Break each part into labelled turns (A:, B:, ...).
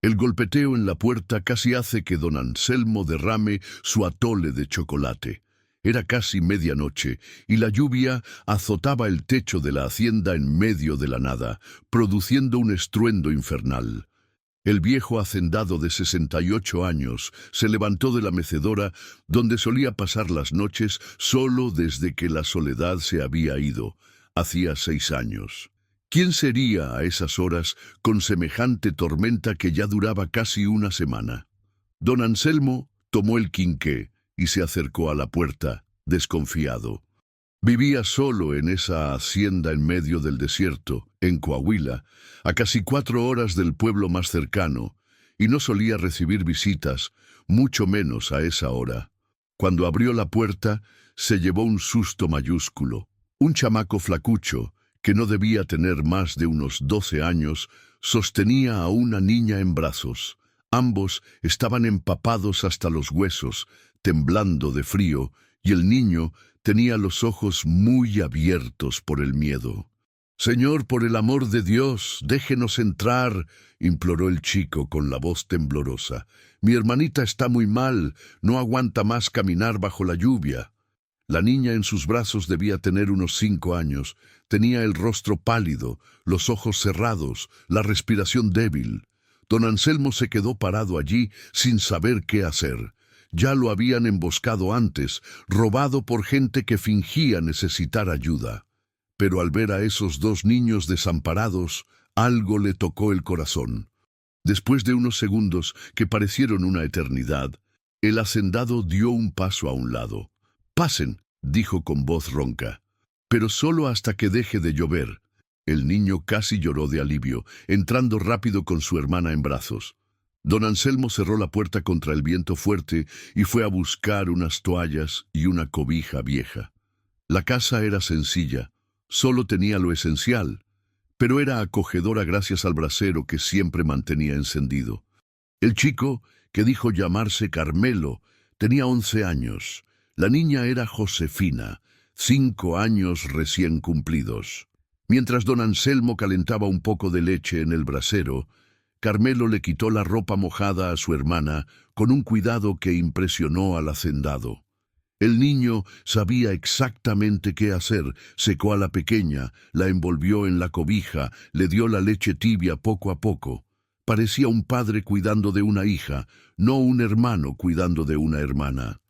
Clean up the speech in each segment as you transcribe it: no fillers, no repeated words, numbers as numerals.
A: El golpeteo en la puerta casi hace que don Anselmo derrame su atole de chocolate. Era casi medianoche y la lluvia azotaba el techo de la hacienda en medio de la nada, produciendo un estruendo infernal. El viejo hacendado de 68 años se levantó de la mecedora donde solía pasar las noches solo desde que la soledad se había ido, hacía 6 años. ¿Quién sería a esas horas con semejante tormenta que ya duraba casi una semana? Don Anselmo tomó el quinqué y se acercó a la puerta, desconfiado. Vivía solo en esa hacienda en medio del desierto, en Coahuila, a casi 4 horas del pueblo más cercano, y no solía recibir visitas, mucho menos a esa hora. Cuando abrió la puerta, se llevó un susto mayúsculo. Un chamaco flacucho, que no debía tener más de unos 12 años, sostenía a una niña en brazos. Ambos estaban empapados hasta los huesos, temblando de frío, y el niño tenía los ojos muy abiertos por el miedo. «Señor, por el amor de Dios, déjenos entrar», imploró el chico con la voz temblorosa. «Mi hermanita está muy mal, no aguanta más caminar bajo la lluvia». La niña en sus brazos debía tener unos 5 años. Tenía el rostro pálido, los ojos cerrados, la respiración débil. Don Anselmo se quedó parado allí sin saber qué hacer. Ya lo habían emboscado antes, robado por gente que fingía necesitar ayuda. Pero al ver a esos 2 niños desamparados, algo le tocó el corazón. Después de unos segundos que parecieron una eternidad, el hacendado dio un paso a un lado. «Pasen», dijo con voz ronca, «pero solo hasta que deje de llover». El niño casi lloró de alivio, entrando rápido con su hermana en brazos. Don Anselmo cerró la puerta contra el viento fuerte y fue a buscar unas toallas y una cobija vieja. La casa era sencilla, solo tenía lo esencial, pero era acogedora gracias al brasero que siempre mantenía encendido. El chico, que dijo llamarse Carmelo, tenía 11 años. La niña era Josefina, 5 años recién cumplidos. Mientras don Anselmo calentaba un poco de leche en el brasero, Carmelo le quitó la ropa mojada a su hermana con un cuidado que impresionó al hacendado. El niño sabía exactamente qué hacer, secó a la pequeña, la envolvió en la cobija, le dio la leche tibia poco a poco. Parecía un padre cuidando de una hija, no un hermano cuidando de una hermana.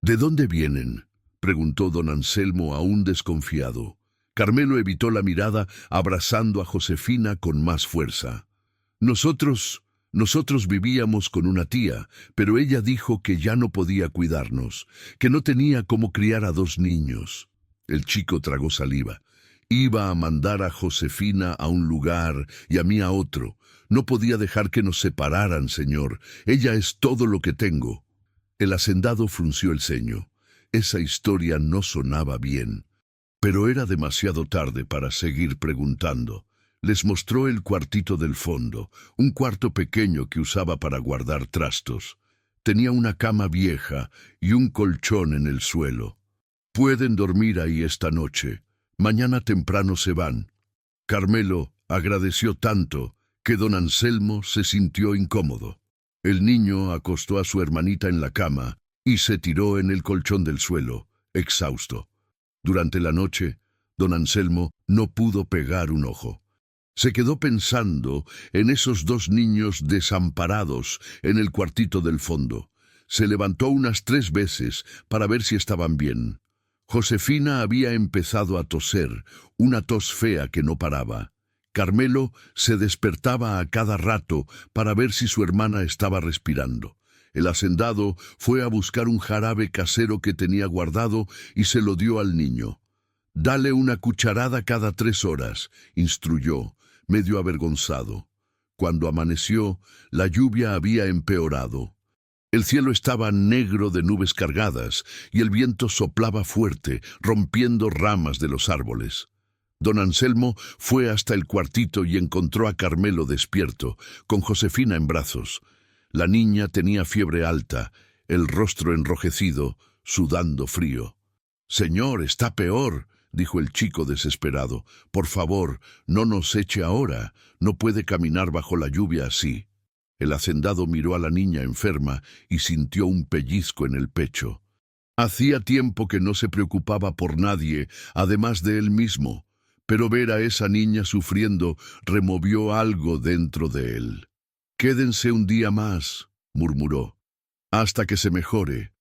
A: «¿De dónde vienen?», preguntó don Anselmo aún desconfiado. Carmelo evitó la mirada, abrazando a Josefina con más fuerza. Nosotros vivíamos con una tía, pero ella dijo que ya no podía cuidarnos, que no tenía cómo criar a 2 niños». El chico tragó saliva. «Iba a mandar a Josefina a un lugar y a mí a otro. No podía dejar que nos separaran, señor. Ella es todo lo que tengo». El hacendado frunció el ceño. Esa historia no sonaba bien. Pero era demasiado tarde para seguir preguntando. Les mostró el cuartito del fondo, un cuarto pequeño que usaba para guardar trastos. Tenía una cama vieja y un colchón en el suelo. «Pueden dormir ahí esta noche. Mañana temprano se van». Carmelo agradeció tanto que don Anselmo se sintió incómodo. El niño acostó a su hermanita en la cama y se tiró en el colchón del suelo, exhausto. Durante la noche, don Anselmo no pudo pegar un ojo. Se quedó pensando en esos 2 niños desamparados en el cuartito del fondo. Se levantó unas 3 veces para ver si estaban bien. Josefina había empezado a toser, una tos fea que no paraba. Carmelo se despertaba a cada rato para ver si su hermana estaba respirando. El hacendado fue a buscar un jarabe casero que tenía guardado y se lo dio al niño. «Dale una cucharada cada 3 horas», instruyó, medio avergonzado. Cuando amaneció, la lluvia había empeorado. El cielo estaba negro de nubes cargadas y el viento soplaba fuerte, rompiendo ramas de los árboles. Don Anselmo fue hasta el cuartito y encontró a Carmelo despierto, con Josefina en brazos. La niña tenía fiebre alta, el rostro enrojecido, sudando frío. «Señor, está peor», dijo el chico desesperado. «Por favor, no nos eche ahora. No puede caminar bajo la lluvia así». El hacendado miró a la niña enferma y sintió un pellizco en el pecho. Hacía tiempo que no se preocupaba por nadie, además de él mismo, pero ver a esa niña sufriendo removió algo dentro de él. «Quédense un día más», murmuró, «hasta que se mejore».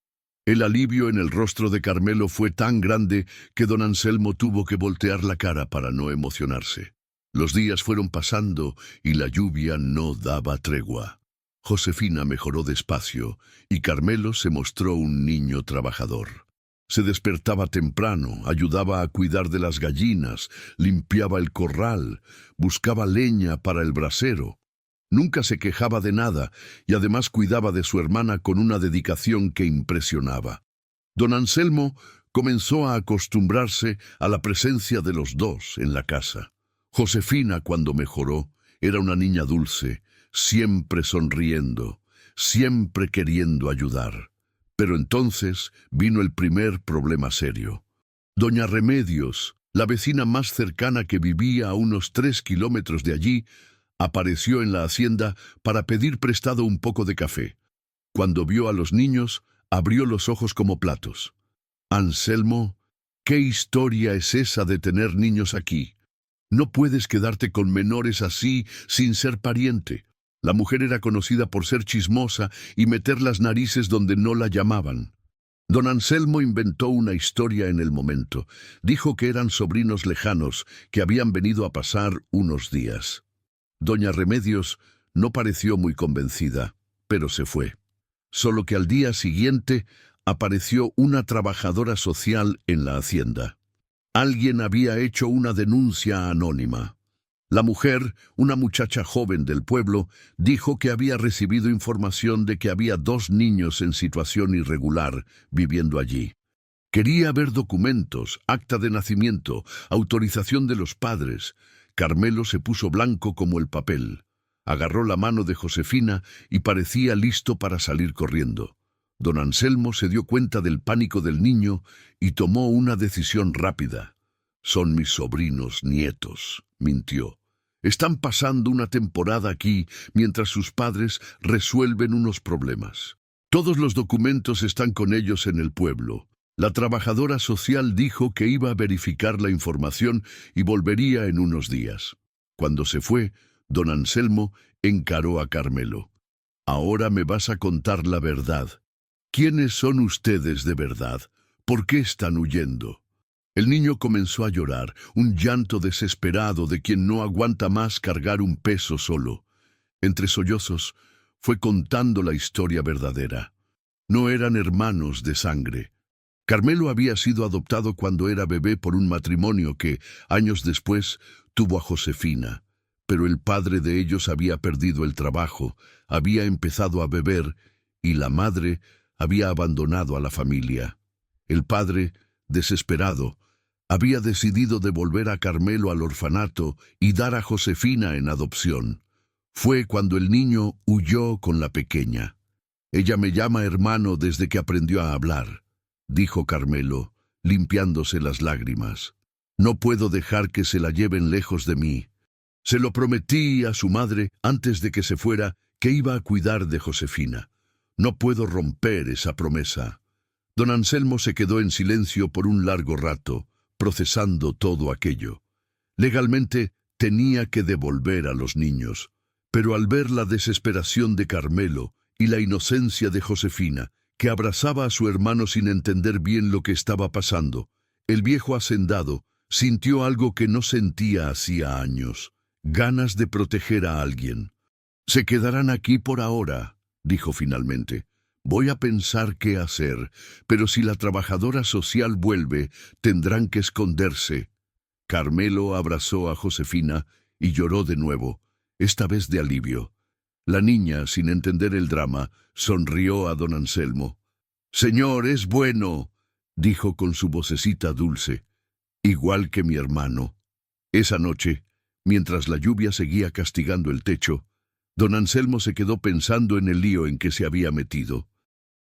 A: El alivio en el rostro de Carmelo fue tan grande que don Anselmo tuvo que voltear la cara para no emocionarse. Los días fueron pasando y la lluvia no daba tregua. Josefina mejoró despacio y Carmelo se mostró un niño trabajador. Se despertaba temprano, ayudaba a cuidar de las gallinas, limpiaba el corral, buscaba leña para el brasero. Nunca se quejaba de nada y además cuidaba de su hermana con una dedicación que impresionaba. Don Anselmo comenzó a acostumbrarse a la presencia de los dos en la casa. Josefina, cuando mejoró, era una niña dulce, siempre sonriendo, siempre queriendo ayudar. Pero entonces vino el primer problema serio. Doña Remedios, la vecina más cercana que vivía a unos 3 kilómetros de allí, apareció en la hacienda para pedir prestado un poco de café. Cuando vio a los niños, abrió los ojos como platos. «Anselmo, ¿qué historia es esa de tener niños aquí? No puedes quedarte con menores así sin ser pariente». La mujer era conocida por ser chismosa y meter las narices donde no la llamaban. Don Anselmo inventó una historia en el momento. Dijo que eran sobrinos lejanos que habían venido a pasar unos días. Doña Remedios no pareció muy convencida, pero se fue. Solo que al día siguiente apareció una trabajadora social en la hacienda. Alguien había hecho una denuncia anónima. La mujer, una muchacha joven del pueblo, dijo que había recibido información de que había 2 niños en situación irregular viviendo allí. Quería ver documentos, acta de nacimiento, autorización de los padres. Carmelo se puso blanco como el papel. Agarró la mano de Josefina y parecía listo para salir corriendo. Don Anselmo se dio cuenta del pánico del niño y tomó una decisión rápida. «Son mis sobrinos nietos», mintió. «Están pasando una temporada aquí mientras sus padres resuelven unos problemas. Todos los documentos están con ellos en el pueblo». La trabajadora social dijo que iba a verificar la información y volvería en unos días. Cuando se fue, don Anselmo encaró a Carmelo. «Ahora me vas a contar la verdad. ¿Quiénes son ustedes de verdad? ¿Por qué están huyendo?» El niño comenzó a llorar, un llanto desesperado de quien no aguanta más cargar un peso solo. Entre sollozos, fue contando la historia verdadera. No eran hermanos de sangre. Carmelo había sido adoptado cuando era bebé por un matrimonio que, años después, tuvo a Josefina. Pero el padre de ellos había perdido el trabajo, había empezado a beber y la madre había abandonado a la familia. El padre, desesperado, había decidido devolver a Carmelo al orfanato y dar a Josefina en adopción. Fue cuando el niño huyó con la pequeña. «Ella me llama hermano desde que aprendió a hablar», dijo Carmelo, limpiándose las lágrimas. «No puedo dejar que se la lleven lejos de mí. Se lo prometí a su madre antes de que se fuera que iba a cuidar de Josefina. No puedo romper esa promesa». Don Anselmo se quedó en silencio por un largo rato, procesando todo aquello. Legalmente tenía que devolver a los niños, pero al ver la desesperación de Carmelo y la inocencia de Josefina, que abrazaba a su hermano sin entender bien lo que estaba pasando, el viejo hacendado sintió algo que no sentía hacía años, ganas de proteger a alguien. «Se quedarán aquí por ahora», dijo finalmente. «Voy a pensar qué hacer, pero si la trabajadora social vuelve, tendrán que esconderse». Carmelo abrazó a Josefina y lloró de nuevo, esta vez de alivio. La niña, sin entender el drama, sonrió a don Anselmo. «Señor, es bueno», dijo con su vocecita dulce, «igual que mi hermano». Esa noche, mientras la lluvia seguía castigando el techo, don Anselmo se quedó pensando en el lío en que se había metido.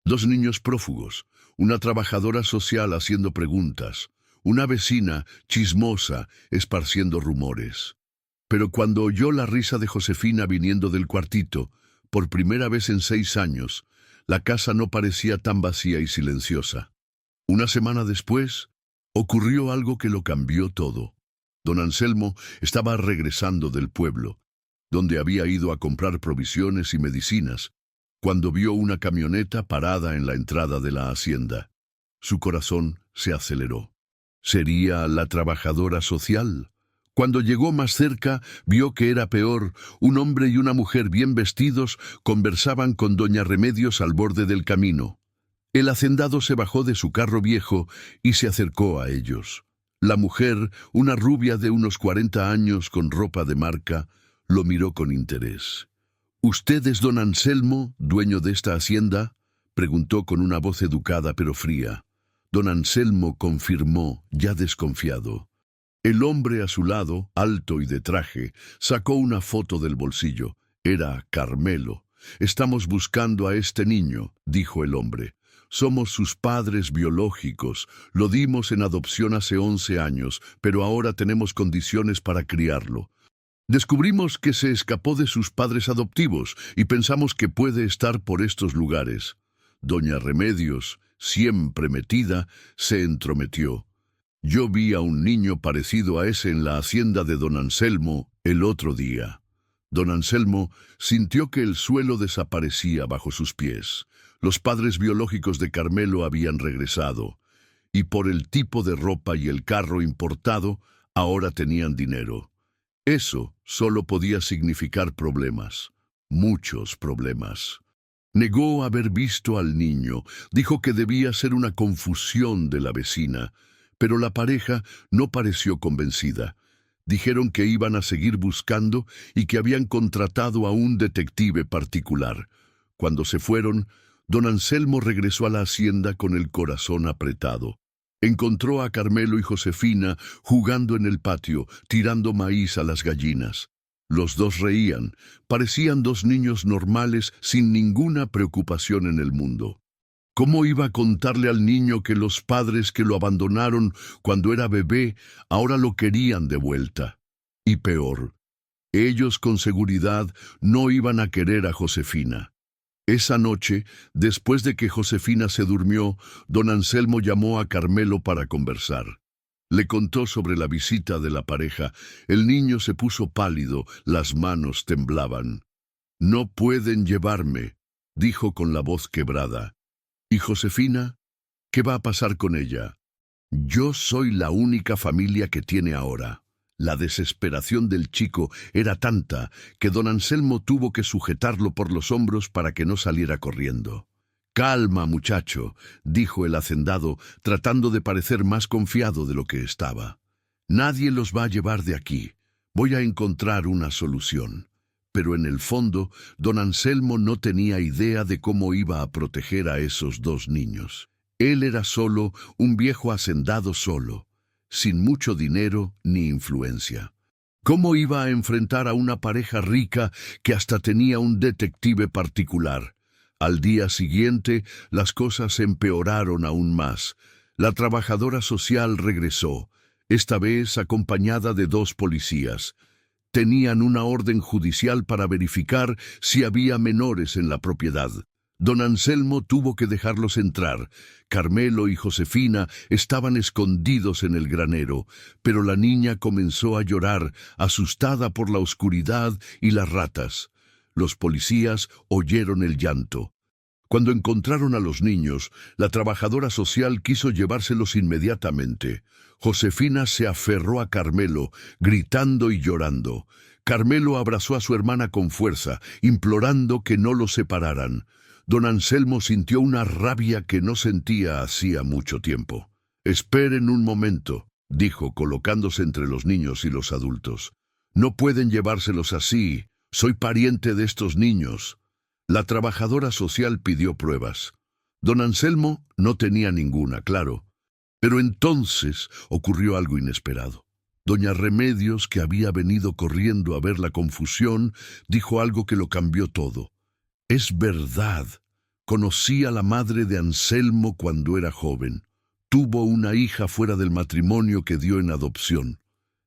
A: 2 niños prófugos, una trabajadora social haciendo preguntas, una vecina chismosa esparciendo rumores. Pero cuando oyó la risa de Josefina viniendo del cuartito, Por primera vez en 6 años, la casa no parecía tan vacía y silenciosa. Una semana después, ocurrió algo que lo cambió todo. Don Anselmo estaba regresando del pueblo, donde había ido a comprar provisiones y medicinas, cuando vio una camioneta parada en la entrada de la hacienda. Su corazón se aceleró. ¿Sería la trabajadora social? Cuando llegó más cerca, vio que era peor. Un hombre y una mujer bien vestidos conversaban con doña Remedios al borde del camino. El hacendado se bajó de su carro viejo y se acercó a ellos. La mujer, una rubia de unos 40 años con ropa de marca, lo miró con interés. —¿Usted es don Anselmo, dueño de esta hacienda? —preguntó con una voz educada pero fría. Don Anselmo confirmó, ya desconfiado. El hombre a su lado, alto y de traje, sacó una foto del bolsillo. Era Carmelo. —Estamos buscando a este niño —dijo el hombre. Somos sus padres biológicos. Lo dimos en adopción hace 11 años, pero ahora tenemos condiciones para criarlo. Descubrimos que se escapó de sus padres adoptivos y pensamos que puede estar por estos lugares. Doña Remedios, siempre metida, se entrometió. Yo vi a un niño parecido a ese en la hacienda de don Anselmo el otro día. Don Anselmo sintió que el suelo desaparecía bajo sus pies. Los padres biológicos de Carmelo habían regresado, y por el tipo de ropa y el carro importado, ahora tenían dinero. Eso solo podía significar problemas, muchos problemas. Negó haber visto al niño, dijo que debía ser una confusión de la vecina, pero la pareja no pareció convencida. Dijeron que iban a seguir buscando y que habían contratado a un detective particular. Cuando se fueron, don Anselmo regresó a la hacienda con el corazón apretado. Encontró a Carmelo y Josefina jugando en el patio, tirando maíz a las gallinas. Los dos reían, parecían dos niños normales sin ninguna preocupación en el mundo. ¿Cómo iba a contarle al niño que los padres que lo abandonaron cuando era bebé ahora lo querían de vuelta? Y peor, ellos con seguridad no iban a querer a Josefina. Esa noche, después de que Josefina se durmió, don Anselmo llamó a Carmelo para conversar. Le contó sobre la visita de la pareja. El niño se puso pálido, las manos temblaban. «No pueden llevarme», dijo con la voz quebrada. «¿Y Josefina? ¿Qué va a pasar con ella? Yo soy la única familia que tiene ahora». La desesperación del chico era tanta que don Anselmo tuvo que sujetarlo por los hombros para que no saliera corriendo. «Calma, muchacho», dijo el hacendado, tratando de parecer más confiado de lo que estaba. «Nadie los va a llevar de aquí. Voy a encontrar una solución». Pero en el fondo, don Anselmo no tenía idea de cómo iba a proteger a esos dos niños. Él era solo un viejo hacendado solo, sin mucho dinero ni influencia. ¿Cómo iba a enfrentar a una pareja rica que hasta tenía un detective particular? Al día siguiente, las cosas empeoraron aún más. La trabajadora social regresó, esta vez acompañada de 2 policías. Tenían una orden judicial para verificar si había menores en la propiedad. Don Anselmo tuvo que dejarlos entrar. Carmelo y Josefina estaban escondidos en el granero, pero la niña comenzó a llorar, asustada por la oscuridad y las ratas. Los policías oyeron el llanto. Cuando encontraron a los niños, la trabajadora social quiso llevárselos inmediatamente. Josefina se aferró a Carmelo, gritando y llorando. Carmelo abrazó a su hermana con fuerza, implorando que no los separaran. Don Anselmo sintió una rabia que no sentía hacía mucho tiempo. «Esperen un momento», dijo, colocándose entre los niños y los adultos. «No pueden llevárselos así. Soy pariente de estos niños». La trabajadora social pidió pruebas. Don Anselmo no tenía ninguna, claro. Pero entonces ocurrió algo inesperado. Doña Remedios, que había venido corriendo a ver la confusión, dijo algo que lo cambió todo. «Es verdad. Conocí a la madre de Anselmo cuando era joven. Tuvo una hija fuera del matrimonio que dio en adopción.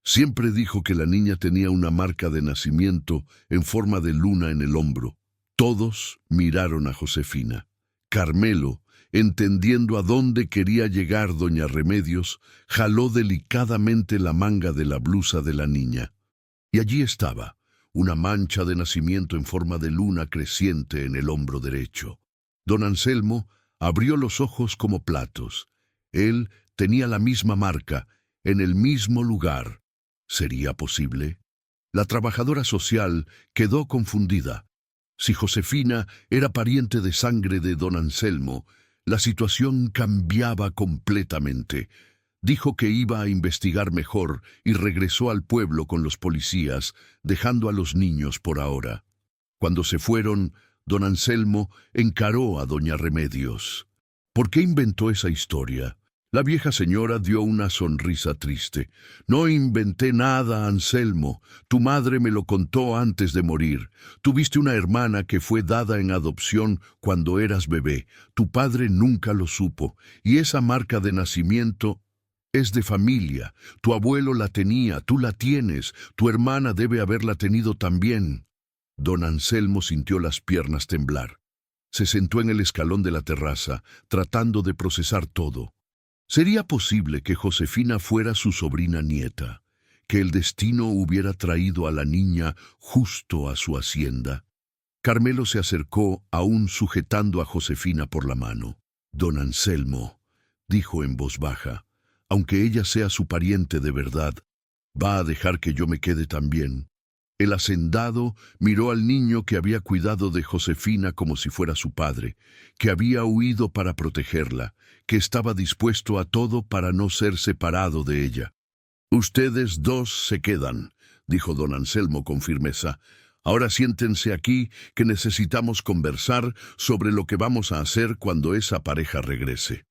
A: Siempre dijo que la niña tenía una marca de nacimiento en forma de luna en el hombro. Todos miraron a Josefina. Carmelo, entendiendo a dónde quería llegar doña Remedios, jaló delicadamente la manga de la blusa de la niña. Y allí estaba, una mancha de nacimiento en forma de luna creciente en el hombro derecho. Don Anselmo abrió los ojos como platos. Él tenía la misma marca, en el mismo lugar. ¿Sería posible? La trabajadora social quedó confundida. Si Josefina era pariente de sangre de don Anselmo, la situación cambiaba completamente. Dijo que iba a investigar mejor y regresó al pueblo con los policías, dejando a los niños por ahora. Cuando se fueron, don Anselmo encaró a doña Remedios. ¿Por qué inventó esa historia? La vieja señora dio una sonrisa triste. No inventé nada, Anselmo. Tu madre me lo contó antes de morir. Tuviste una hermana que fue dada en adopción cuando eras bebé. Tu padre nunca lo supo. Y esa marca de nacimiento es de familia. Tu abuelo la tenía, tú la tienes. Tu hermana debe haberla tenido también. Don Anselmo sintió las piernas temblar. Se sentó en el escalón de la terraza, tratando de procesar todo. ¿Sería posible que Josefina fuera su sobrina nieta? ¿Que el destino hubiera traído a la niña justo a su hacienda? Carmelo se acercó, aún sujetando a Josefina por la mano. Don Anselmo, dijo en voz baja, aunque ella sea su pariente de verdad, ¿va a dejar que yo me quede también? El hacendado miró al niño que había cuidado de Josefina como si fuera su padre, que había huido para protegerla, que estaba dispuesto a todo para no ser separado de ella. «Ustedes dos se quedan», dijo don Anselmo con firmeza. «Ahora siéntense aquí, que necesitamos conversar sobre lo que vamos a hacer cuando esa pareja regrese».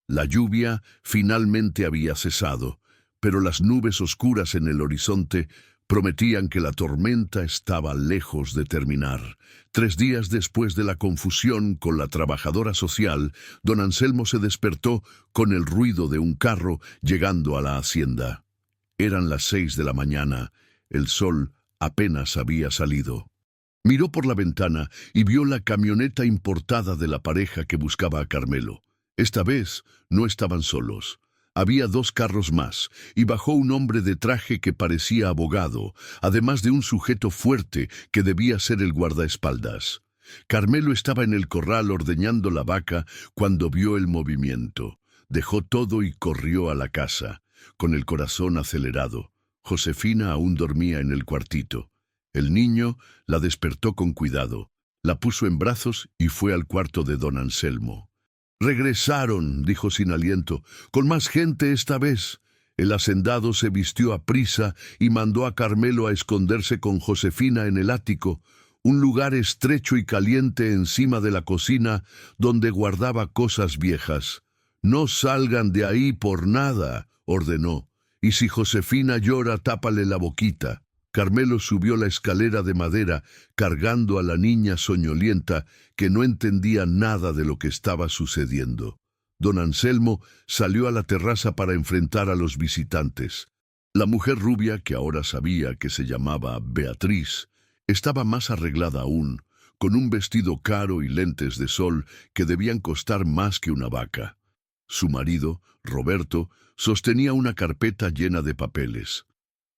A: La lluvia finalmente había cesado, pero las nubes oscuras en el horizonte prometían que la tormenta estaba lejos de terminar. 3 días después de la confusión con la trabajadora social, don Anselmo se despertó con el ruido de un carro llegando a la hacienda. Eran las 6 de la mañana. El sol apenas había salido. Miró por la ventana y vio la camioneta importada de la pareja que buscaba a Carmelo. Esta vez no estaban solos. Había 2 carros más, y bajó un hombre de traje que parecía abogado, además de un sujeto fuerte que debía ser el guardaespaldas. Carmelo estaba en el corral ordeñando la vaca cuando vio el movimiento. Dejó todo y corrió a la casa, con el corazón acelerado. Josefina aún dormía en el cuartito. El niño la despertó con cuidado, la puso en brazos y fue al cuarto de don Anselmo. «Regresaron», dijo sin aliento, «con más gente esta vez». El hacendado se vistió aprisa y mandó a Carmelo a esconderse con Josefina en el ático, un lugar estrecho y caliente encima de la cocina donde guardaba cosas viejas. «No salgan de ahí por nada», ordenó, «y si Josefina llora, tápale la boquita». Carmelo subió la escalera de madera, cargando a la niña soñolienta, que no entendía nada de lo que estaba sucediendo. Don Anselmo salió a la terraza para enfrentar a los visitantes. La mujer rubia, que ahora sabía que se llamaba Beatriz, estaba más arreglada aún, con un vestido caro y lentes de sol que debían costar más que una vaca. Su marido, Roberto, sostenía una carpeta llena de papeles.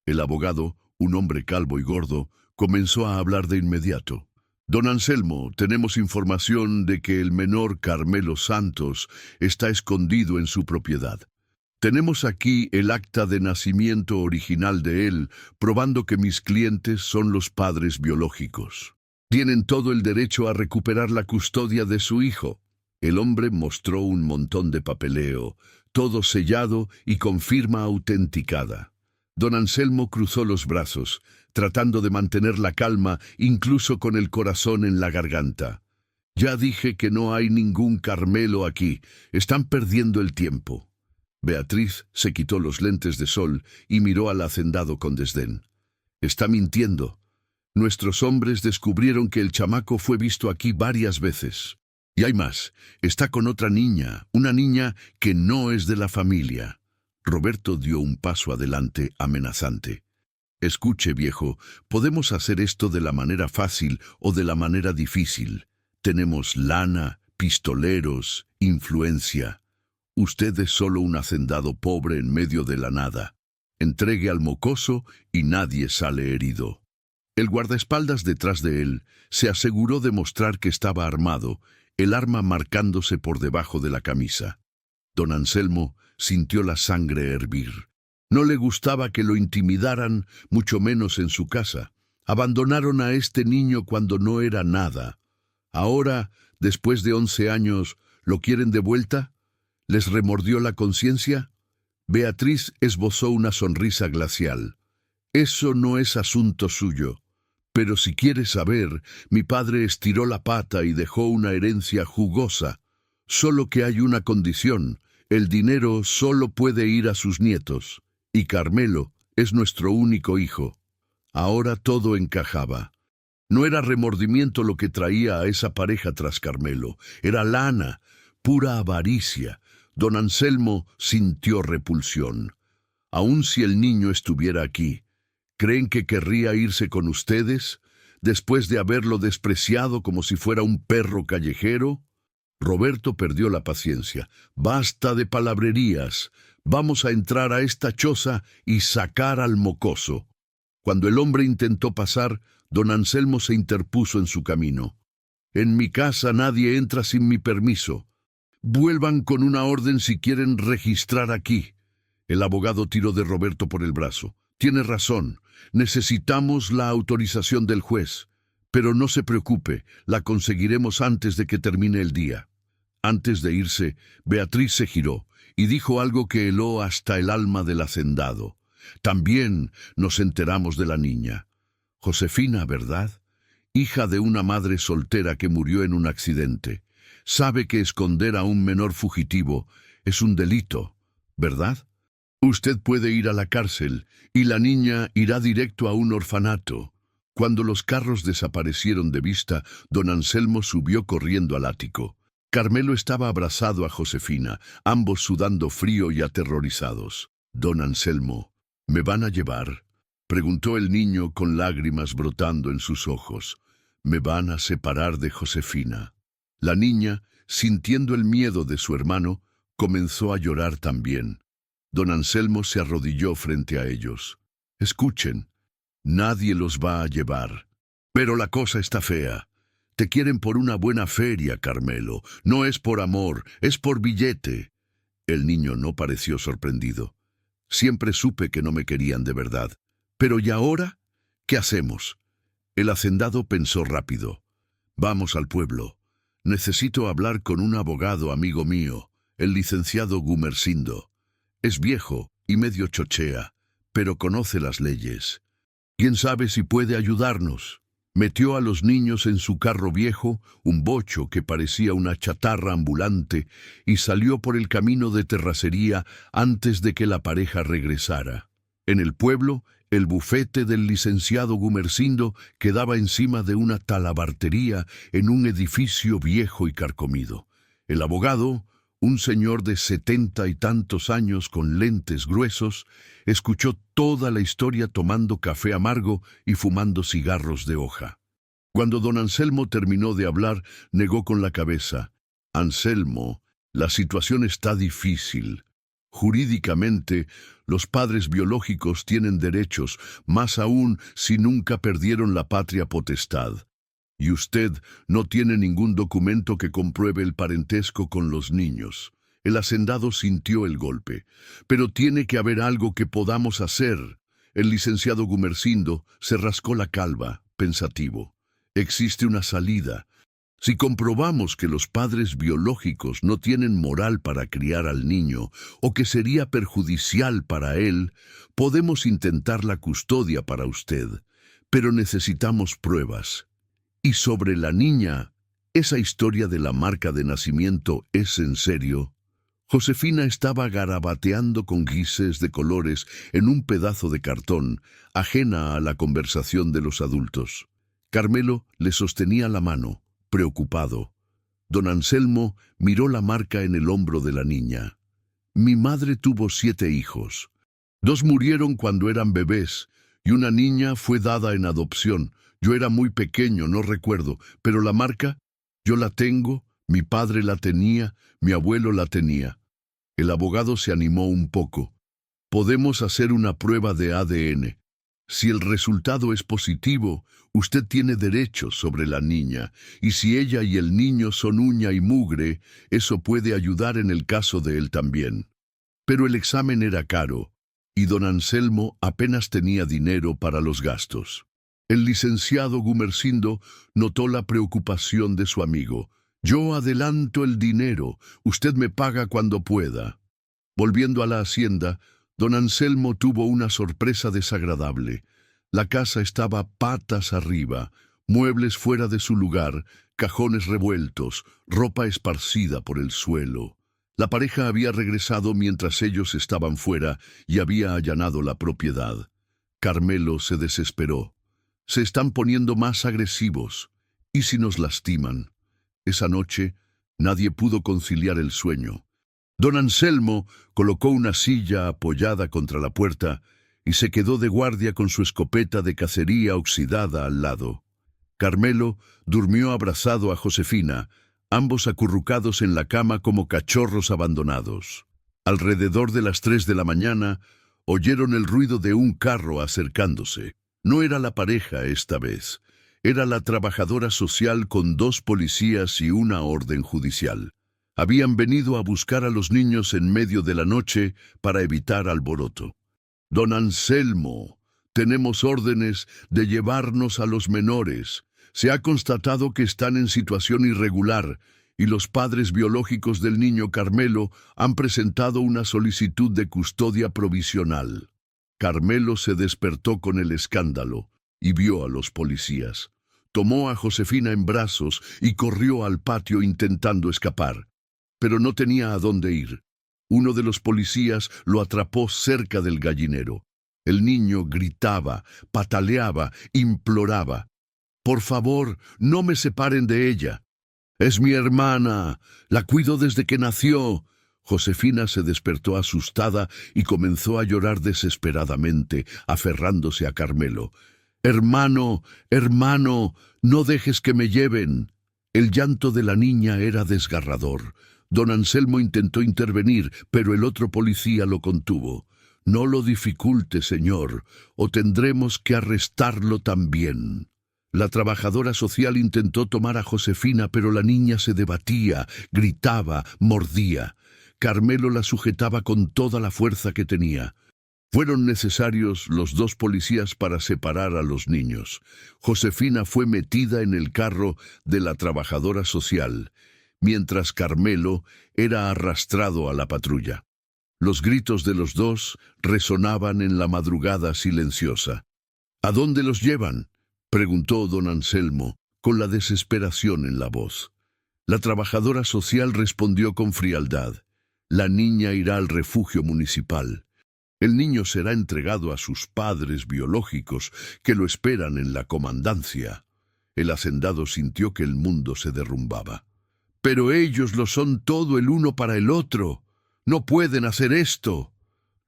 A: El abogado, un hombre calvo y gordo, comenzó a hablar de inmediato. «Don Anselmo, tenemos información de que el menor Carmelo Santos está escondido en su propiedad. Tenemos aquí el acta de nacimiento original de él, probando que mis clientes son los padres biológicos. Tienen todo el derecho a recuperar la custodia de su hijo». El hombre mostró un montón de papeleo, todo sellado y con firma autenticada. Don Anselmo cruzó los brazos, tratando de mantener la calma incluso con el corazón en la garganta. «Ya dije que no hay ningún Carmelo aquí. Están perdiendo el tiempo». Beatriz se quitó los lentes de sol y miró al hacendado con desdén. «Está mintiendo. Nuestros hombres descubrieron que el chamaco fue visto aquí varias veces. Y hay más. Está con otra niña, una niña que no es de la familia». Roberto dio un paso adelante amenazante. Escuche, viejo, podemos hacer esto de la manera fácil o de la manera difícil. Tenemos lana, pistoleros, influencia. Usted es solo un hacendado pobre en medio de la nada. Entregue al mocoso y nadie sale herido. El guardaespaldas detrás de él se aseguró de mostrar que estaba armado, el arma marcándose por debajo de la camisa. Don Anselmo sintió la sangre hervir. No le gustaba que lo intimidaran, mucho menos en su casa. Abandonaron a este niño cuando no era nada. Ahora, después de 11 años, ¿lo quieren de vuelta? ¿Les remordió la conciencia? Beatriz esbozó una sonrisa glacial. Eso no es asunto suyo. Pero si quiere saber, mi padre estiró la pata y dejó una herencia jugosa. Solo que hay una condición. El dinero solo puede ir a sus nietos. Y Carmelo es nuestro único hijo. Ahora todo encajaba. No era remordimiento lo que traía a esa pareja tras Carmelo. Era lana, pura avaricia. Don Anselmo sintió repulsión. Aun si el niño estuviera aquí, ¿creen que querría irse con ustedes, después de haberlo despreciado como si fuera un perro callejero? Roberto perdió la paciencia. Basta de palabrerías. Vamos a entrar a esta choza y sacar al mocoso. Cuando el hombre intentó pasar, don Anselmo se interpuso en su camino. En mi casa nadie entra sin mi permiso. Vuelvan con una orden si quieren registrar aquí. El abogado tiró de Roberto por el brazo. Tiene razón. Necesitamos la autorización del juez. Pero no se preocupe, la conseguiremos antes de que termine el día. Antes de irse, Beatriz se giró y dijo algo que heló hasta el alma del hacendado. También nos enteramos de la niña. Josefina, ¿verdad? Hija de una madre soltera que murió en un accidente. Sabe que esconder a un menor fugitivo es un delito, ¿verdad? Usted puede ir a la cárcel y la niña irá directo a un orfanato. Cuando los carros desaparecieron de vista, don Anselmo subió corriendo al ático. Carmelo estaba abrazado a Josefina, ambos sudando frío y aterrorizados. Don Anselmo, ¿me van a llevar?, preguntó el niño con lágrimas brotando en sus ojos. ¿Me van a separar de Josefina? La niña, sintiendo el miedo de su hermano, comenzó a llorar también. Don Anselmo se arrodilló frente a ellos. Escuchen, nadie los va a llevar. Pero la cosa está fea. Te quieren por una buena feria, Carmelo. No es por amor, es por billete. El niño no pareció sorprendido. Siempre supe que no me querían de verdad. Pero ¿y ahora? ¿Qué hacemos? El hacendado pensó rápido. Vamos al pueblo. Necesito hablar con un abogado amigo mío, el licenciado Gumersindo. Es viejo y medio chochea, pero conoce las leyes. ¿Quién sabe si puede ayudarnos? Metió a los niños en su carro viejo, un bocho que parecía una chatarra ambulante, y salió por el camino de terracería antes de que la pareja regresara. En el pueblo, el bufete del licenciado Gumersindo quedaba encima de una talabartería en un edificio viejo y carcomido. El abogado, un señor de 70 y tantos años con lentes gruesos, escuchó toda la historia tomando café amargo y fumando cigarros de hoja. Cuando don Anselmo terminó de hablar, negó con la cabeza. Anselmo, la situación está difícil. Jurídicamente, los padres biológicos tienen derechos, más aún si nunca perdieron la patria potestad. Y usted no tiene ningún documento que compruebe el parentesco con los niños. El hacendado sintió el golpe. Pero tiene que haber algo que podamos hacer. El licenciado Gumersindo se rascó la calva, pensativo. Existe una salida. Si comprobamos que los padres biológicos no tienen moral para criar al niño o que sería perjudicial para él, podemos intentar la custodia para usted, pero necesitamos pruebas. Y sobre la niña, ¿esa historia de la marca de nacimiento es en serio? Josefina estaba garabateando con grises de colores en un pedazo de cartón, ajena a la conversación de los adultos. Carmelo le sostenía la mano, preocupado. Don Anselmo miró la marca en el hombro de la niña. Mi madre tuvo 7 hijos. 2 murieron cuando eran bebés y una niña fue dada en adopción. Yo era muy pequeño, no recuerdo, pero la marca, yo la tengo, mi padre la tenía, mi abuelo la tenía. El abogado se animó un poco. Podemos hacer una prueba de ADN. Si el resultado es positivo, usted tiene derechos sobre la niña, y si ella y el niño son uña y mugre, eso puede ayudar en el caso de él también. Pero el examen era caro, y don Anselmo apenas tenía dinero para los gastos. El licenciado Gumersindo notó la preocupación de su amigo. Yo adelanto el dinero, usted me paga cuando pueda. Volviendo a la hacienda, don Anselmo tuvo una sorpresa desagradable. La casa estaba patas arriba, muebles fuera de su lugar, cajones revueltos, ropa esparcida por el suelo. La pareja había regresado mientras ellos estaban fuera y había allanado la propiedad. Carmelo se desesperó. Se están poniendo más agresivos. ¿Y si nos lastiman? Esa noche nadie pudo conciliar el sueño. Don Anselmo colocó una silla apoyada contra la puerta y se quedó de guardia con su escopeta de cacería oxidada al lado. Carmelo durmió abrazado a Josefina, ambos acurrucados en la cama como cachorros abandonados. Alrededor de las 3 de la mañana, oyeron el ruido de un carro acercándose. No era la pareja esta vez, era la trabajadora social con 2 policías y una orden judicial. Habían venido a buscar a los niños en medio de la noche para evitar alboroto. Don Anselmo, tenemos órdenes de llevarnos a los menores. Se ha constatado que están en situación irregular y los padres biológicos del niño Carmelo han presentado una solicitud de custodia provisional. Carmelo se despertó con el escándalo y vio a los policías. Tomó a Josefina en brazos y corrió al patio intentando escapar. Pero no tenía a dónde ir. Uno de los policías lo atrapó cerca del gallinero. El niño gritaba, pataleaba, imploraba. «Por favor, no me separen de ella. Es mi hermana, la cuido desde que nació». Josefina se despertó asustada y comenzó a llorar desesperadamente, aferrándose a Carmelo. «Hermano, hermano, no dejes que me lleven». El llanto de la niña era desgarrador. Don Anselmo intentó intervenir, pero el otro policía lo contuvo. «No lo dificulte, señor, o tendremos que arrestarlo también». La trabajadora social intentó tomar a Josefina, pero la niña se debatía, gritaba, mordía. Carmelo la sujetaba con toda la fuerza que tenía. Fueron necesarios los 2 policías para separar a los niños. Josefina fue metida en el carro de la trabajadora social, mientras Carmelo era arrastrado a la patrulla. Los gritos de los 2 resonaban en la madrugada silenciosa. «¿A dónde los llevan?», preguntó don Anselmo, con la desesperación en la voz. La trabajadora social respondió con frialdad. «La niña irá al refugio municipal. El niño será entregado a sus padres biológicos, que lo esperan en la comandancia». El hacendado sintió que el mundo se derrumbaba. «Pero ellos lo son todo el uno para el otro. No pueden hacer esto».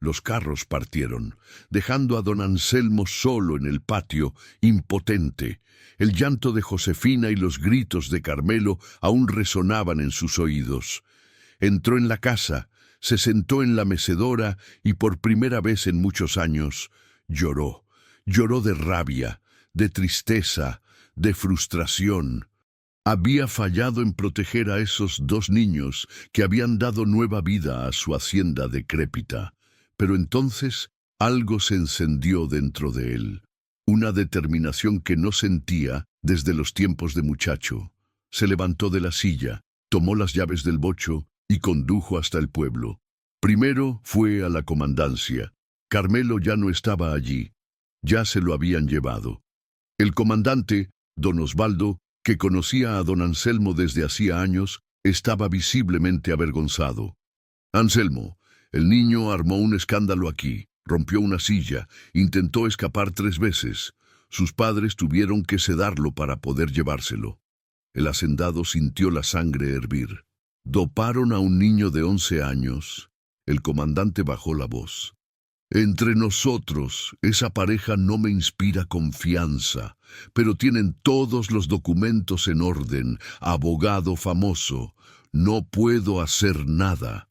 A: Los carros partieron, dejando a don Anselmo solo en el patio, impotente. El llanto de Josefina y los gritos de Carmelo aún resonaban en sus oídos. Entró en la casa, se sentó en la mecedora y por primera vez en muchos años lloró. Lloró de rabia, de tristeza, de frustración. Había fallado en proteger a esos 2 niños que habían dado nueva vida a su hacienda decrépita. Pero entonces algo se encendió dentro de él, una determinación que no sentía desde los tiempos de muchacho. Se levantó de la silla, tomó las llaves del bocho y condujo hasta el pueblo. Primero fue a la comandancia. Carmelo ya no estaba allí, ya se lo habían llevado. El comandante, don Osvaldo, que conocía a don Anselmo desde hacía años, estaba visiblemente avergonzado. «Anselmo, el niño armó un escándalo aquí, rompió una silla, intentó escapar 3 veces. Sus padres tuvieron que sedarlo para poder llevárselo». El hacendado sintió la sangre hervir. «Doparon a un niño de 11 años». El comandante bajó la voz. Entre nosotros, esa pareja no me inspira confianza, pero tienen todos los documentos en orden, abogado famoso. No puedo hacer nada.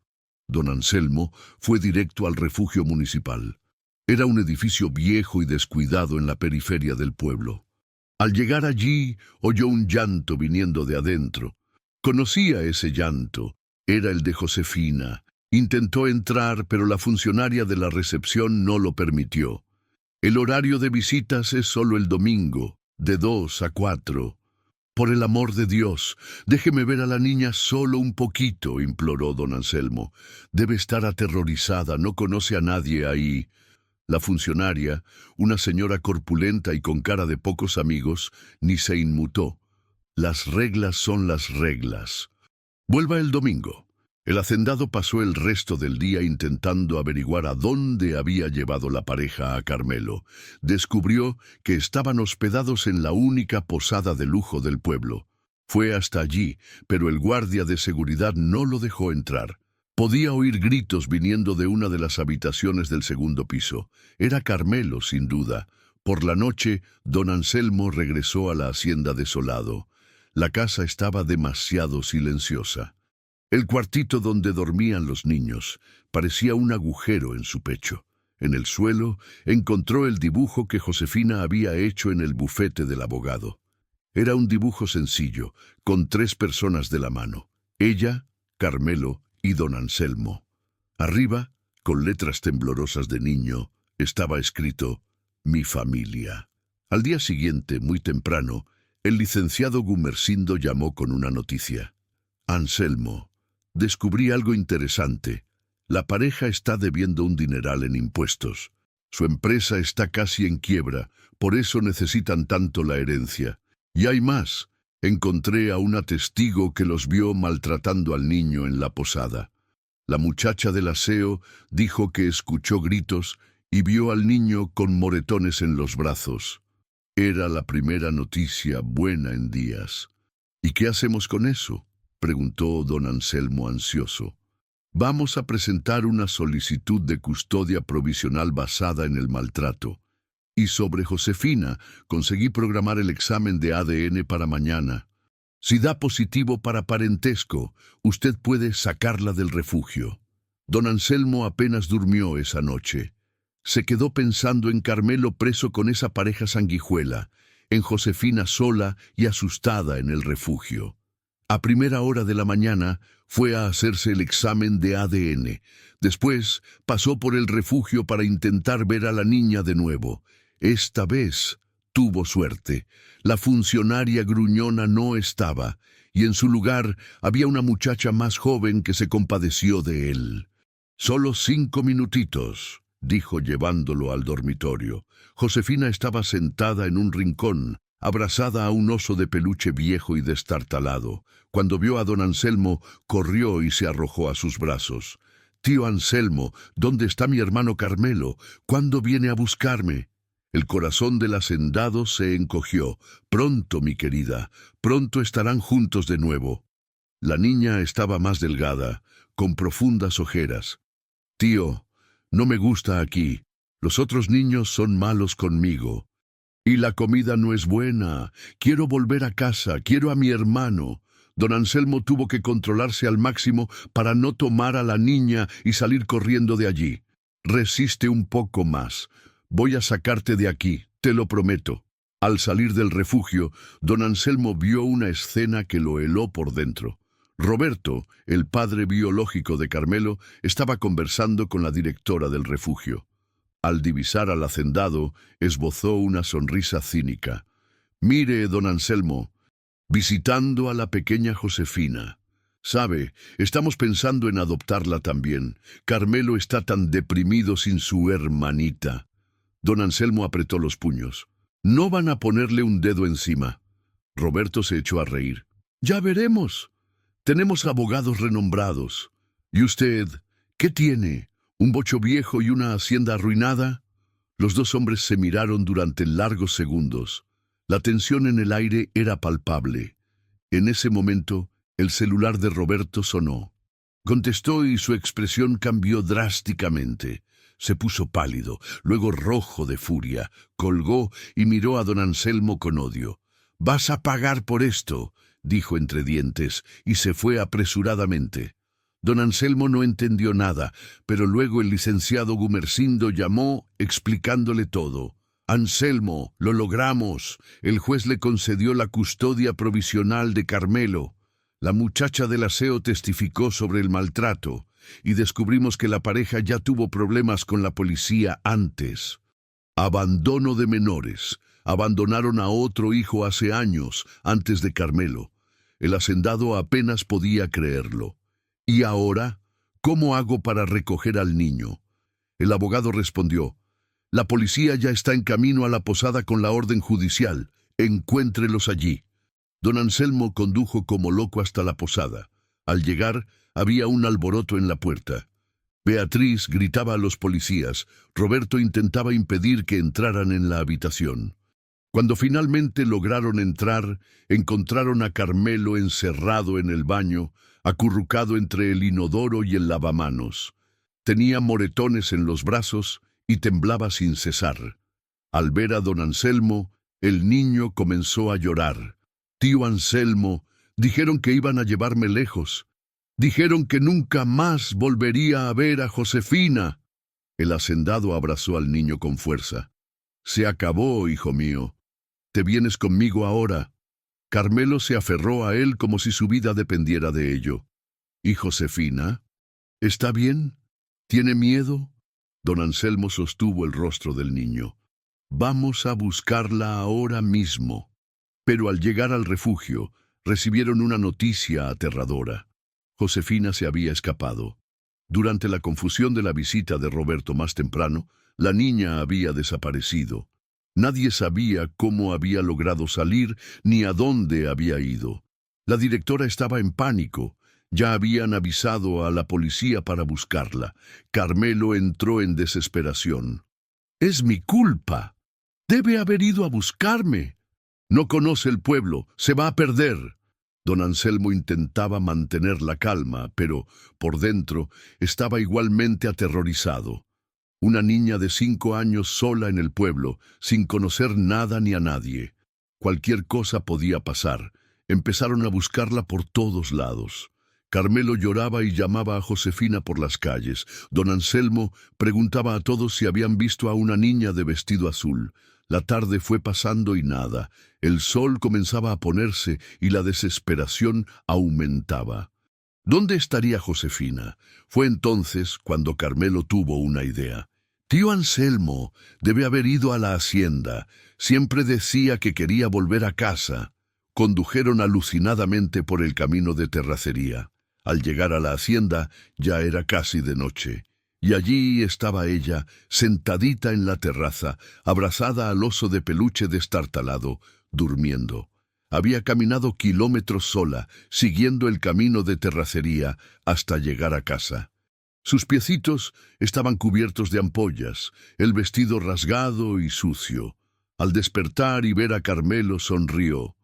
A: Don Anselmo fue directo al refugio municipal. Era un edificio viejo y descuidado en la periferia del pueblo. Al llegar allí, oyó un llanto viniendo de adentro. Conocía ese llanto. Era el de Josefina. Intentó entrar, pero la funcionaria de la recepción no lo permitió. El horario de visitas es solo el domingo, de 2 a 4. Por el amor de Dios, déjeme ver a la niña solo un poquito, imploró don Anselmo. Debe estar aterrorizada, no conoce a nadie ahí. La funcionaria, una señora corpulenta y con cara de pocos amigos, ni se inmutó. Las reglas son las reglas. Vuelva el domingo. El hacendado pasó el resto del día intentando averiguar a dónde había llevado la pareja a Carmelo. Descubrió que estaban hospedados en la única posada de lujo del pueblo. Fue hasta allí, pero el guardia de seguridad no lo dejó entrar. Podía oír gritos viniendo de una de las habitaciones del segundo piso. Era Carmelo, sin duda. Por la noche, don Anselmo regresó a la hacienda desolado. La casa estaba demasiado silenciosa. El cuartito donde dormían los niños parecía un agujero en su pecho. En el suelo encontró el dibujo que Josefina había hecho en el bufete del abogado. Era un dibujo sencillo, con 3 personas de la mano. Ella, Carmelo y don Anselmo. Arriba, con letras temblorosas de niño, estaba escrito «Mi familia». Al día siguiente, muy temprano, el licenciado Gumersindo llamó con una noticia. «Anselmo, descubrí algo interesante. La pareja está debiendo un dineral en impuestos. Su empresa está casi en quiebra, por eso necesitan tanto la herencia. Y hay más. Encontré a una testigo que los vio maltratando al niño en la posada. La muchacha del aseo dijo que escuchó gritos y vio al niño con moretones en los brazos. Era la primera noticia buena en días. ¿Y qué hacemos con eso?», preguntó don Anselmo ansioso. «Vamos a presentar una solicitud de custodia provisional basada en el maltrato. Y sobre Josefina, conseguí programar el examen de ADN para mañana. Si da positivo para parentesco, usted puede sacarla del refugio». Don Anselmo apenas durmió esa noche. Se quedó pensando en Carmelo preso con esa pareja sanguijuela, en Josefina sola y asustada en el refugio. A primera hora de la mañana fue a hacerse el examen de ADN. Después pasó por el refugio para intentar ver a la niña de nuevo. Esta vez tuvo suerte. La funcionaria gruñona no estaba, y en su lugar había una muchacha más joven que se compadeció de él. «Solo 5 minutitos», dijo llevándolo al dormitorio. Josefina estaba sentada en un rincón, abrazada a un oso de peluche viejo y destartalado. Cuando vio a don Anselmo, corrió y se arrojó a sus brazos. «Tío Anselmo, ¿dónde está mi hermano Carmelo? ¿Cuándo viene a buscarme?». El corazón del hacendado se encogió. «Pronto, mi querida, pronto estarán juntos de nuevo». La niña estaba más delgada, con profundas ojeras. «Tío, no me gusta aquí. Los otros niños son malos conmigo. Y la comida no es buena. Quiero volver a casa, quiero a mi hermano». Don Anselmo tuvo que controlarse al máximo para no tomar a la niña y salir corriendo de allí. «Resiste un poco más. Voy a sacarte de aquí, te lo prometo». Al salir del refugio, don Anselmo vio una escena que lo heló por dentro. Roberto, el padre biológico de Carmelo, estaba conversando con la directora del refugio. Al divisar al hacendado, esbozó una sonrisa cínica. «Mire, don Anselmo, visitando a la pequeña Josefina. Sabe, estamos pensando en adoptarla también. Carmelo está tan deprimido sin su hermanita». Don Anselmo apretó los puños. «No van a ponerle un dedo encima». Roberto se echó a reír. «Ya veremos. Tenemos abogados renombrados. ¿Y usted, qué tiene? ¿Un bocho viejo y una hacienda arruinada?». Los dos hombres se miraron durante largos segundos. La tensión en el aire era palpable. En ese momento, el celular de Roberto sonó. Contestó y su expresión cambió drásticamente. Se puso pálido, luego rojo de furia, colgó y miró a don Anselmo con odio. «Vas a pagar por esto», dijo entre dientes, y se fue apresuradamente. Don Anselmo no entendió nada, pero luego el licenciado Gumersindo llamó, explicándole todo. «Anselmo, lo logramos. El juez le concedió la custodia provisional de Carmelo. La muchacha del aseo testificó sobre el maltrato, y descubrimos que la pareja ya tuvo problemas con la policía antes. Abandono de menores. Abandonaron a otro hijo hace años, antes de Carmelo. El hacendado apenas podía creerlo. ¿Y ahora? ¿Cómo hago para recoger al niño?». El abogado respondió: «La policía ya está en camino a la posada con la orden judicial. Encuéntrelos allí». Don Anselmo condujo como loco hasta la posada. Al llegar, había un alboroto en la puerta. Beatriz gritaba a los policías. Roberto intentaba impedir que entraran en la habitación. Cuando finalmente lograron entrar, encontraron a Carmelo encerrado en el baño, acurrucado entre el inodoro y el lavamanos. Tenía moretones en los brazos y temblaba sin cesar. Al ver a don Anselmo, el niño comenzó a llorar. «Tío Anselmo, dijeron que iban a llevarme lejos. Dijeron que nunca más volvería a ver a Josefina». El hacendado abrazó al niño con fuerza. «Se acabó, hijo mío. Te vienes conmigo ahora». Carmelo se aferró a él como si su vida dependiera de ello. «¿Y Josefina? ¿Está bien? ¿Tiene miedo?». Don Anselmo sostuvo el rostro del niño. «Vamos a buscarla ahora mismo». Pero al llegar al refugio, recibieron una noticia aterradora. Josefina se había escapado. Durante la confusión de la visita de Roberto más temprano, la niña había desaparecido. Nadie sabía cómo había logrado salir ni a dónde había ido. La directora estaba en pánico. Ya habían avisado a la policía para buscarla. Carmelo entró en desesperación. «Es mi culpa. Debe haber ido a buscarme. No conoce el pueblo, se va a perder». Don Anselmo intentaba mantener la calma, pero por dentro estaba igualmente aterrorizado. Una niña de 5 años sola en el pueblo, sin conocer nada ni a nadie. Cualquier cosa podía pasar. Empezaron a buscarla por todos lados. Carmelo lloraba y llamaba a Josefina por las calles. Don Anselmo preguntaba a todos si habían visto a una niña de vestido azul. La tarde fue pasando y nada. El sol comenzaba a ponerse y la desesperación aumentaba. ¿Dónde estaría Josefina? Fue entonces cuando Carmelo tuvo una idea. «Tío Anselmo debe haber ido a la hacienda. Siempre decía que quería volver a casa». Condujeron alucinadamente por el camino de terracería. Al llegar a la hacienda ya era casi de noche. Y allí estaba ella, sentadita en la terraza, abrazada al oso de peluche destartalado, durmiendo. Había caminado kilómetros sola, siguiendo el camino de terracería hasta llegar a casa. Sus piecitos estaban cubiertos de ampollas, el vestido rasgado y sucio. Al despertar y ver a Carmelo sonrió.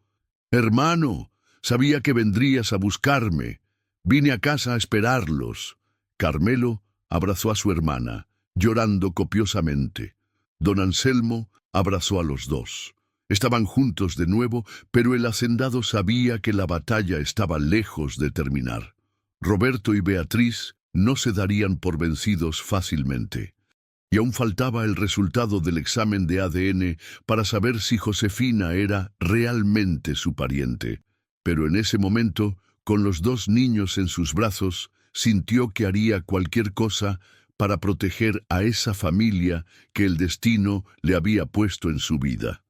A: «Hermano, sabía que vendrías a buscarme. Vine a casa a esperarlos». Carmelo abrazó a su hermana, llorando copiosamente. Don Anselmo abrazó a los dos. Estaban juntos de nuevo, pero el hacendado sabía que la batalla estaba lejos de terminar. Roberto y Beatriz no se darían por vencidos fácilmente. Y aún faltaba el resultado del examen de ADN para saber si Josefina era realmente su pariente. Pero en ese momento, con los 2 niños en sus brazos, sintió que haría cualquier cosa para proteger a esa familia que el destino le había puesto en su vida.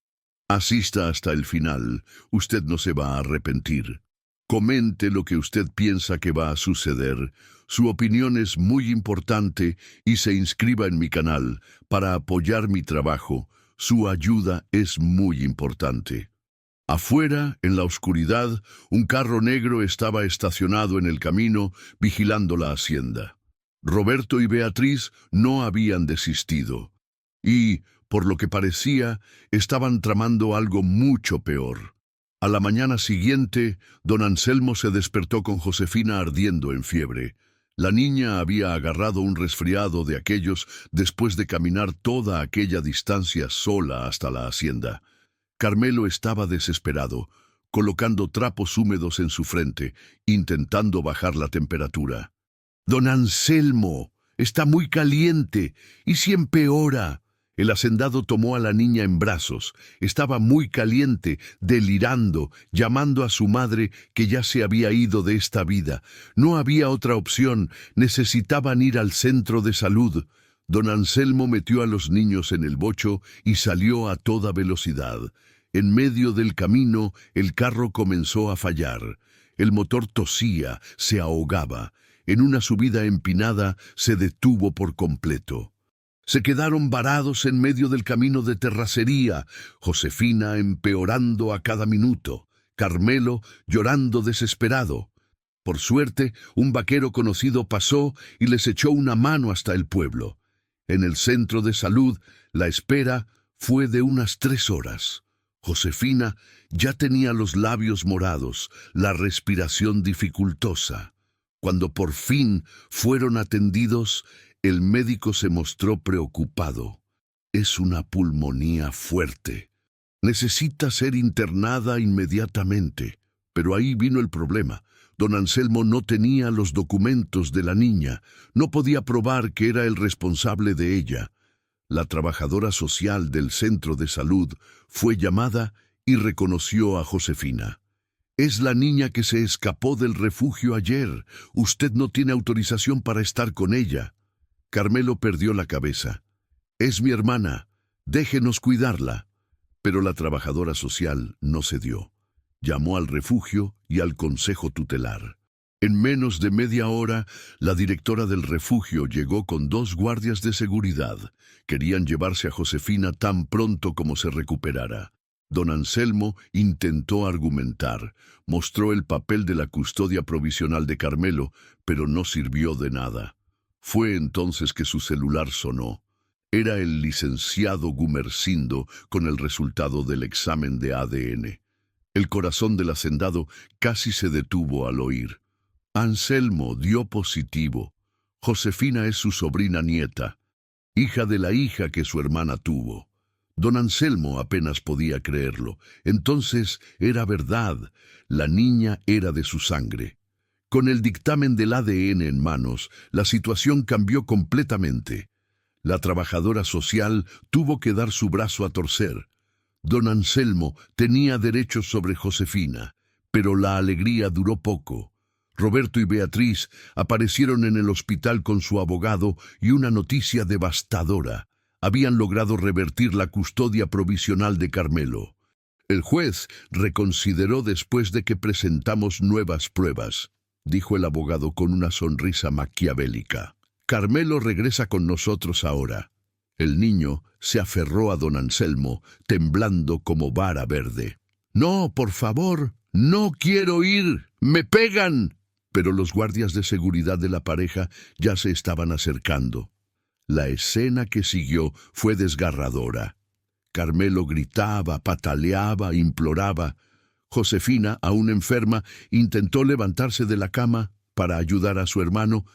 A: Asista hasta el final, usted no se va a arrepentir. Comente lo que usted piensa que va a suceder. Su opinión es muy importante y se inscriba en mi canal para apoyar mi trabajo. Su ayuda es muy importante. Afuera, en la oscuridad, un carro negro estaba estacionado en el camino, vigilando la hacienda. Roberto y Beatriz no habían desistido. Y, por lo que parecía, estaban tramando algo mucho peor. A la mañana siguiente, don Anselmo se despertó con Josefina ardiendo en fiebre. La niña había agarrado un resfriado de aquellos después de caminar toda aquella distancia sola hasta la hacienda. Carmelo estaba desesperado, colocando trapos húmedos en su frente, intentando bajar la temperatura. «Don Anselmo, está muy caliente, ¿y si empeora?». El hacendado tomó a la niña en brazos. Estaba muy caliente, delirando, llamando a su madre que ya se había ido de esta vida. No había otra opción, necesitaban ir al centro de salud. Don Anselmo metió a los niños en el bocho y salió a toda velocidad. En medio del camino, el carro comenzó a fallar. El motor tosía, se ahogaba. En una subida empinada se detuvo por completo. Se quedaron varados en medio del camino de terracería, Josefina empeorando a cada minuto, Carmelo llorando desesperado. Por suerte, un vaquero conocido pasó y les echó una mano hasta el pueblo. En el centro de salud, la espera fue de unas 3 horas. Josefina ya tenía los labios morados, la respiración dificultosa. Cuando por fin fueron atendidos, el médico se mostró preocupado. «Es una pulmonía fuerte. Necesita ser internada inmediatamente». Pero ahí vino el problema. Don Anselmo no tenía los documentos de la niña. No podía probar que era el responsable de ella. La trabajadora social del centro de salud fue llamada y reconoció a Josefina. «Es la niña que se escapó del refugio ayer. Usted no tiene autorización para estar con ella». Carmelo perdió la cabeza. «Es mi hermana. Déjenos cuidarla». Pero la trabajadora social no cedió. Llamó al refugio y al consejo tutelar. En menos de media hora, la directora del refugio llegó con 2 guardias de seguridad. Querían llevarse a Josefina tan pronto como se recuperara. Don Anselmo intentó argumentar. Mostró el papel de la custodia provisional de Carmelo, pero no sirvió de nada. Fue entonces que su celular sonó. Era el licenciado Gumersindo con el resultado del examen de ADN. El corazón del hacendado casi se detuvo al oír. Anselmo dio positivo. Josefina es su sobrina nieta, hija de la hija que su hermana tuvo. Don Anselmo apenas podía creerlo. Entonces era verdad, la niña era de su sangre. Con el dictamen del ADN en manos, la situación cambió completamente. La trabajadora social tuvo que dar su brazo a torcer. Don Anselmo tenía derechos sobre Josefina, pero la alegría duró poco. Roberto y Beatriz aparecieron en el hospital con su abogado y una noticia devastadora. Habían logrado revertir la custodia provisional de Carmelo. El juez reconsideró después de que presentamos nuevas pruebas, dijo el abogado con una sonrisa maquiavélica. Carmelo regresa con nosotros ahora. El niño se aferró a don Anselmo, temblando como vara verde. «No, por favor, no quiero ir, me pegan». Pero los guardias de seguridad de la pareja ya se estaban acercando. La escena que siguió fue desgarradora. Carmelo gritaba, pataleaba, imploraba. Josefina, aún enferma, intentó levantarse de la cama para ayudar a su hermano.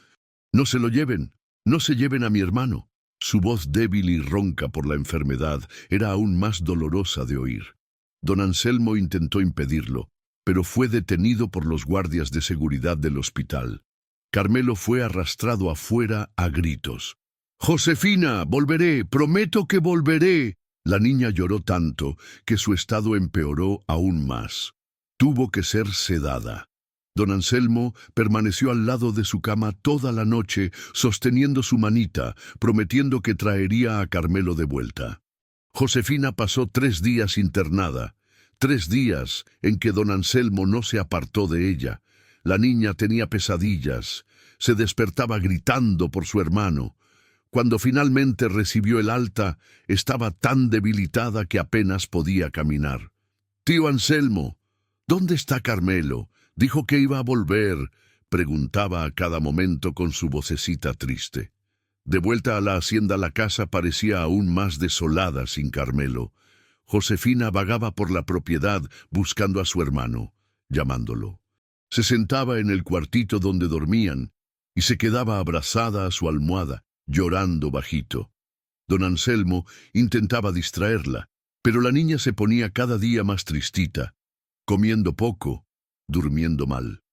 A: «No se lo lleven, no se lleven a mi hermano». Su voz débil y ronca por la enfermedad era aún más dolorosa de oír. Don Anselmo intentó impedirlo, pero fue detenido por los guardias de seguridad del hospital. Carmelo fue arrastrado afuera a gritos. «Josefina, volveré, prometo que volveré». La niña lloró tanto que su estado empeoró aún más. Tuvo que ser sedada. Don Anselmo permaneció al lado de su cama toda la noche, sosteniendo su manita, prometiendo que traería a Carmelo de vuelta. Josefina pasó 3 días internada, 3 días en que don Anselmo no se apartó de ella. La niña tenía pesadillas, se despertaba gritando por su hermano. Cuando finalmente recibió el alta, estaba tan debilitada que apenas podía caminar. «Tío Anselmo, ¿dónde está Carmelo? Dijo que iba a volver», preguntaba a cada momento con su vocecita triste. De vuelta a la hacienda, la casa parecía aún más desolada sin Carmelo. Josefina vagaba por la propiedad buscando a su hermano, llamándolo. Se sentaba en el cuartito donde dormían y se quedaba abrazada a su almohada, llorando bajito. Don Anselmo intentaba distraerla, pero la niña se ponía cada día más tristita, comiendo poco, durmiendo mal.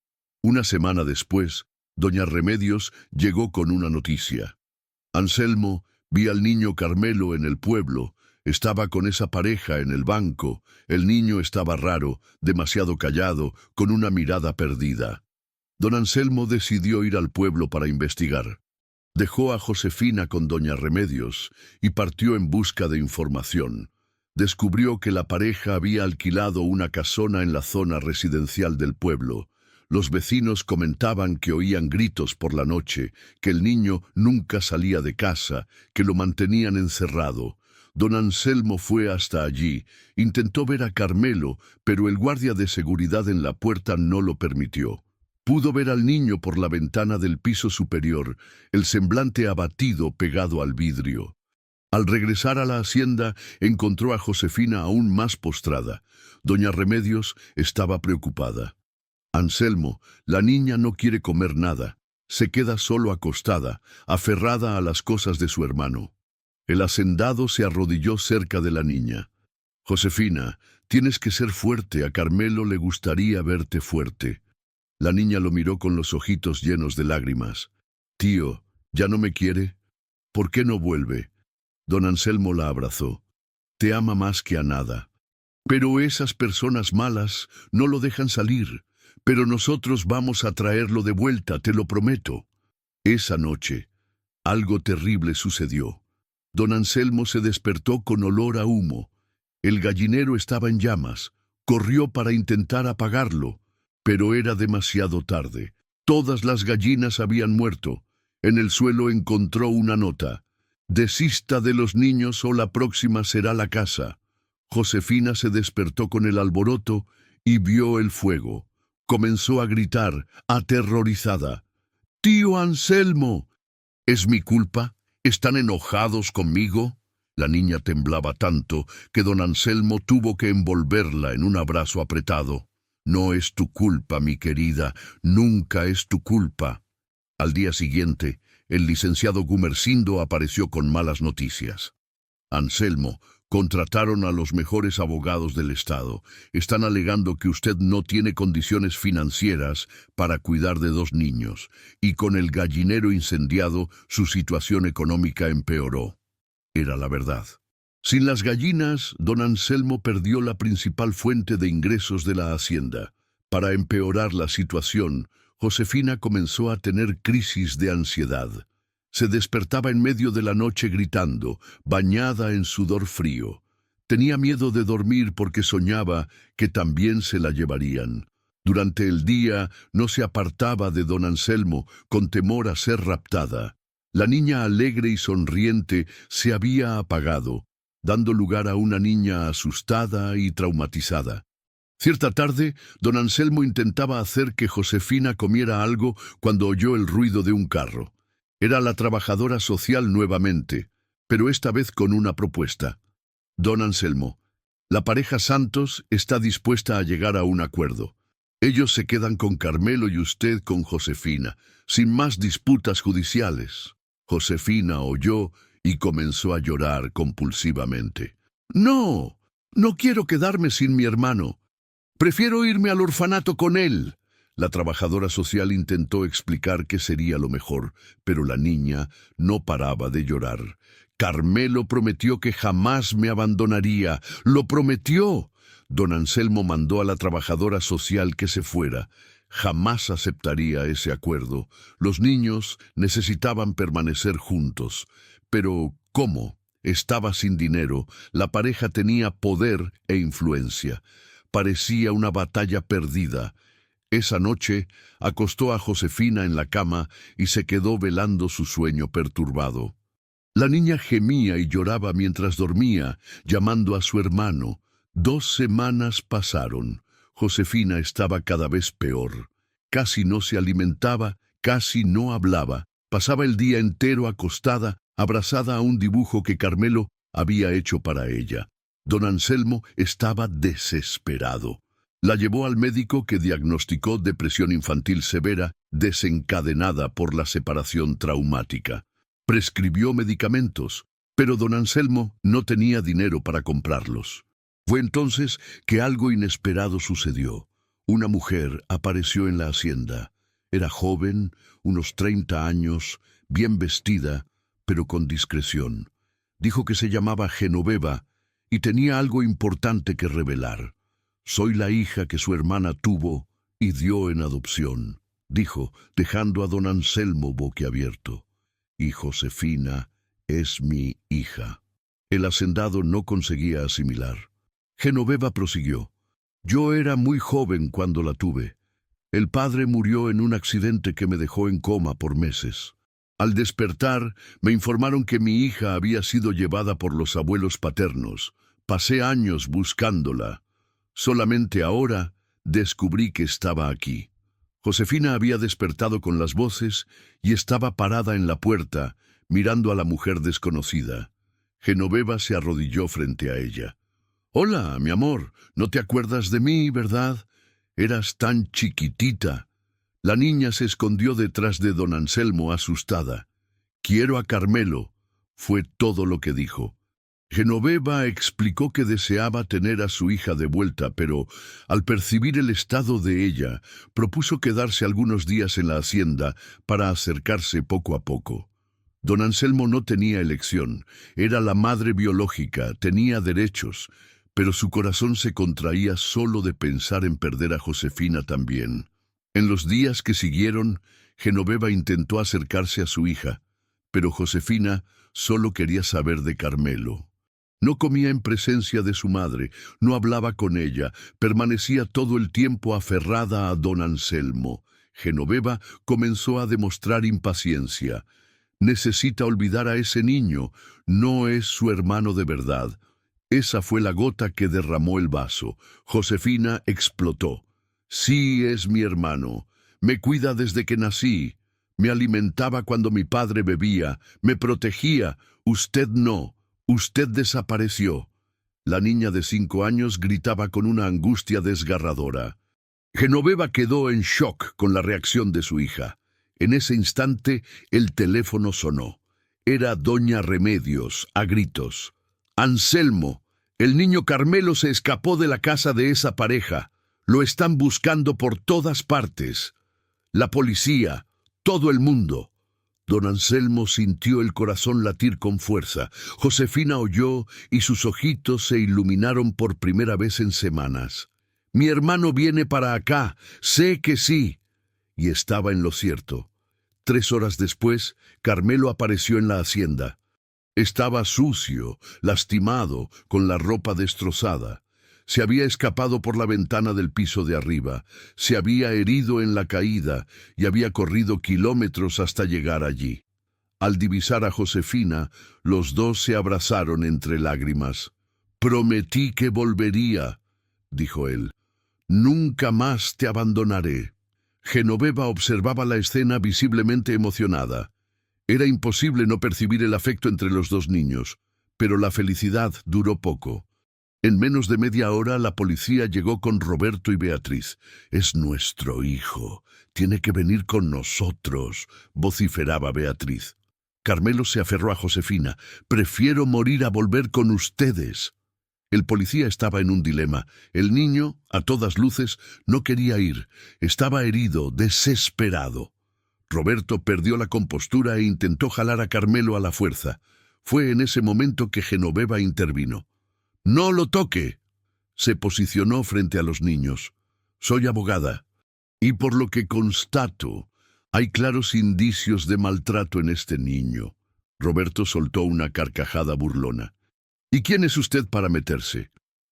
A: Una semana después, doña Remedios llegó con una noticia. Anselmo, vi al niño Carmelo en el pueblo, estaba con esa pareja en el banco, el niño estaba raro, demasiado callado, con una mirada perdida. Don Anselmo decidió ir al pueblo para investigar. Dejó a Josefina con doña Remedios y partió en busca de información. Descubrió que la pareja había alquilado una casona en la zona residencial del pueblo. Los vecinos comentaban que oían gritos por la noche, que el niño nunca salía de casa, que lo mantenían encerrado. Don Anselmo fue hasta allí, intentó ver a Carmelo, pero el guardia de seguridad en la puerta no lo permitió. Pudo ver al niño por la ventana del piso superior, el semblante abatido pegado al vidrio. Al regresar a la hacienda, encontró a Josefina aún más postrada. Doña Remedios estaba preocupada. Anselmo, la niña no quiere comer nada. Se queda solo acostada, aferrada a las cosas de su hermano. El hacendado se arrodilló cerca de la niña. Josefina, tienes que ser fuerte, a Carmelo le gustaría verte fuerte. La niña lo miró con los ojitos llenos de lágrimas. Tío, ¿ya no me quiere? ¿Por qué no vuelve? Don Anselmo la abrazó. Te ama más que a nada. Pero esas personas malas no lo dejan salir. Pero nosotros vamos a traerlo de vuelta, te lo prometo. Esa noche, algo terrible sucedió. Don Anselmo se despertó con olor a humo. El gallinero estaba en llamas. Corrió para intentar apagarlo, pero era demasiado tarde. Todas las gallinas habían muerto. En el suelo encontró una nota. Desista de los niños o la próxima será la casa. Josefina se despertó con el alboroto y vio el fuego. Comenzó a gritar, aterrorizada. «¡Tío Anselmo! ¿Es mi culpa? ¿Están enojados conmigo?» La niña temblaba tanto que don Anselmo tuvo que envolverla en un abrazo apretado. «No es tu culpa, mi querida, nunca es tu culpa». Al día siguiente, el licenciado Gumersindo apareció con malas noticias. «Anselmo, contrataron a los mejores abogados del estado. Están alegando que usted no tiene condiciones financieras para cuidar de 2 niños, y con el gallinero incendiado, su situación económica empeoró». Era la verdad. Sin las gallinas, don Anselmo perdió la principal fuente de ingresos de la hacienda. Para empeorar la situación, Josefina comenzó a tener crisis de ansiedad. Se despertaba en medio de la noche gritando, bañada en sudor frío. Tenía miedo de dormir porque soñaba que también se la llevarían. Durante el día no se apartaba de don Anselmo con temor a ser raptada. La niña alegre y sonriente se había apagado, dando lugar a una niña asustada y traumatizada. Cierta tarde, don Anselmo intentaba hacer que Josefina comiera algo cuando oyó el ruido de un carro. Era la trabajadora social nuevamente, pero esta vez con una propuesta. «Don Anselmo, la pareja Santos está dispuesta a llegar a un acuerdo. Ellos se quedan con Carmelo y usted con Josefina, sin más disputas judiciales». Josefina oyó y comenzó a llorar compulsivamente. «No, no quiero quedarme sin mi hermano. Prefiero irme al orfanato con él». La trabajadora social intentó explicar qué sería lo mejor, pero la niña no paraba de llorar. «Carmelo prometió que jamás me abandonaría. ¡Lo prometió!». Don Anselmo mandó a la trabajadora social que se fuera. Jamás aceptaría ese acuerdo. Los niños necesitaban permanecer juntos. Pero, ¿cómo? Estaba sin dinero. La pareja tenía poder e influencia. Parecía una batalla perdida. Esa noche acostó a Josefina en la cama y se quedó velando su sueño perturbado. La niña gemía y lloraba mientras dormía, llamando a su hermano. 2 semanas pasaron. Josefina estaba cada vez peor. Casi no se alimentaba, casi no hablaba. Pasaba el día entero acostada, abrazada a un dibujo que Carmelo había hecho para ella. Don Anselmo estaba desesperado. La llevó al médico, que diagnosticó depresión infantil severa desencadenada por la separación traumática. Prescribió medicamentos, pero don Anselmo no tenía dinero para comprarlos. Fue entonces que algo inesperado sucedió. Una mujer apareció en la hacienda. Era joven, unos 30 años, bien vestida, pero con discreción. Dijo que se llamaba Genoveva y tenía algo importante que revelar. «Soy la hija que su hermana tuvo y dio en adopción», dijo, dejando a don Anselmo boquiabierto. «Y Josefina es mi hija». El hacendado no conseguía asimilar. Genoveva prosiguió: «Yo era muy joven cuando la tuve. El padre murió en un accidente que me dejó en coma por meses. Al despertar, me informaron que mi hija había sido llevada por los abuelos paternos. Pasé años buscándola. Solamente ahora descubrí que estaba aquí». Josefina había despertado con las voces y estaba parada en la puerta, mirando a la mujer desconocida. Genoveva se arrodilló frente a ella. «Hola, mi amor, ¿no te acuerdas de mí, verdad? Eras tan chiquitita». La niña se escondió detrás de don Anselmo asustada. «Quiero a Carmelo», fue todo lo que dijo. Genoveva explicó que deseaba tener a su hija de vuelta, pero al percibir el estado de ella, propuso quedarse algunos días en la hacienda para acercarse poco a poco. Don Anselmo no tenía elección, era la madre biológica, tenía derechos, pero su corazón se contraía solo de pensar en perder a Josefina también. En los días que siguieron, Genoveva intentó acercarse a su hija, pero Josefina solo quería saber de Carmelo. No comía en presencia de su madre, no hablaba con ella, permanecía todo el tiempo aferrada a don Anselmo. Genoveva comenzó a demostrar impaciencia. «Necesita olvidar a ese niño, no es su hermano de verdad». Esa fue la gota que derramó el vaso. Josefina explotó. «Sí, es mi hermano. Me cuida desde que nací. Me alimentaba cuando mi padre bebía. Me protegía. Usted no. Usted desapareció». La niña de 5 años gritaba con una angustia desgarradora. Genoveva quedó en shock con la reacción de su hija. En ese instante, el teléfono sonó. Era doña Remedios, a gritos. «Anselmo, el niño Carmelo se escapó de la casa de esa pareja. Lo están buscando por todas partes. La policía, todo el mundo». Don Anselmo sintió el corazón latir con fuerza. Josefina oyó y sus ojitos se iluminaron por primera vez en semanas. «Mi hermano viene para acá, sé que sí». Y estaba en lo cierto. 3 horas después, Carmelo apareció en la hacienda. Estaba sucio, lastimado, con la ropa destrozada. Se había escapado por la ventana del piso de arriba, se había herido en la caída y había corrido kilómetros hasta llegar allí. Al divisar a Josefina, los dos se abrazaron entre lágrimas. «Prometí que volvería», dijo él. «Nunca más te abandonaré». Genoveva observaba la escena visiblemente emocionada. Era imposible no percibir el afecto entre los dos niños, pero la felicidad duró poco. En menos de media hora la policía llegó con Roberto y Beatriz. «Es nuestro hijo. Tiene que venir con nosotros», vociferaba Beatriz. Carmelo se aferró a Josefina. «Prefiero morir a volver con ustedes». El policía estaba en un dilema. El niño, a todas luces, no quería ir. Estaba herido, desesperado. Roberto perdió la compostura e intentó jalar a Carmelo a la fuerza. Fue en ese momento que Genoveva intervino. «No lo toque». Se posicionó frente a los niños. «Soy abogada, y por lo que constato, hay claros indicios de maltrato en este niño». Roberto soltó una carcajada burlona. «¿Y quién es usted para meterse?»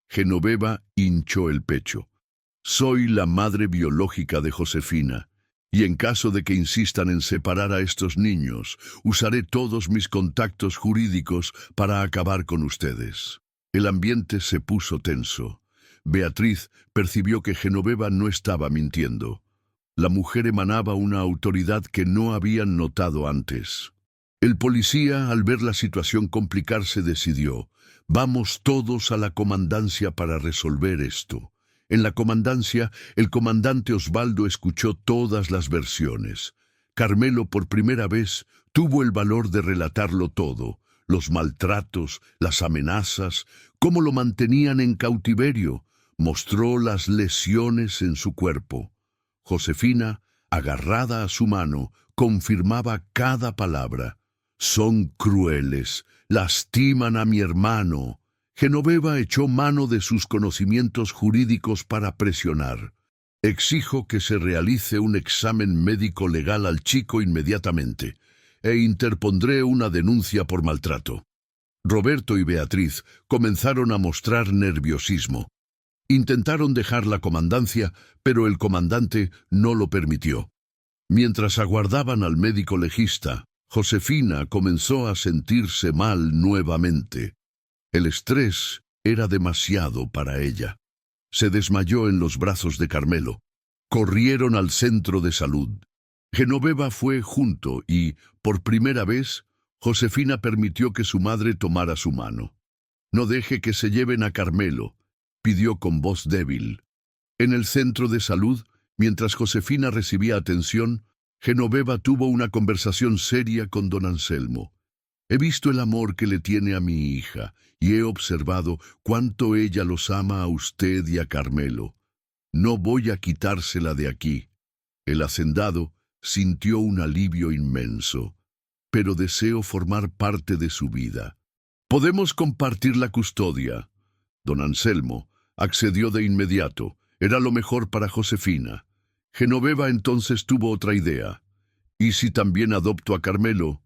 A: Genoveva hinchó el pecho. «Soy la madre biológica de Josefina. Y en caso de que insistan en separar a estos niños, usaré todos mis contactos jurídicos para acabar con ustedes». El ambiente se puso tenso. Beatriz percibió que Genoveva no estaba mintiendo. La mujer emanaba una autoridad que no habían notado antes. El policía, al ver la situación complicarse, decidió: «Vamos todos a la comandancia para resolver esto». En la comandancia, el comandante Osvaldo escuchó todas las versiones. Carmelo por primera vez tuvo el valor de relatarlo todo: los maltratos, las amenazas, cómo lo mantenían en cautiverio. Mostró las lesiones en su cuerpo. Josefina, agarrada a su mano, confirmaba cada palabra. Son crueles, lastiman a mi hermano. Genoveva echó mano de sus conocimientos jurídicos para presionar. Exijo que se realice un examen médico legal al chico inmediatamente, e interpondré una denuncia por maltrato. Roberto y Beatriz comenzaron a mostrar nerviosismo. Intentaron dejar la comandancia, pero el comandante no lo permitió. Mientras aguardaban al médico legista, Josefina comenzó a sentirse mal nuevamente. El estrés era demasiado para ella. Se desmayó en los brazos de Carmelo. Corrieron al centro de salud. Genoveva fue junto y, por primera vez, Josefina permitió que su madre tomara su mano. «No deje que se lleven a Carmelo», pidió con voz débil. En el centro de salud, mientras Josefina recibía atención, Genoveva tuvo una conversación seria con don Anselmo. «He visto el amor que le tiene a mi hija y he observado cuánto ella los ama a usted y a Carmelo. No voy a quitársela de aquí». El hacendado sintió un alivio inmenso. «Pero deseo formar parte de su vida. Podemos compartir la custodia». Don Anselmo accedió de inmediato. Era lo mejor para Josefina. Genoveva entonces tuvo otra idea. «¿Y si también adopto a Carmelo?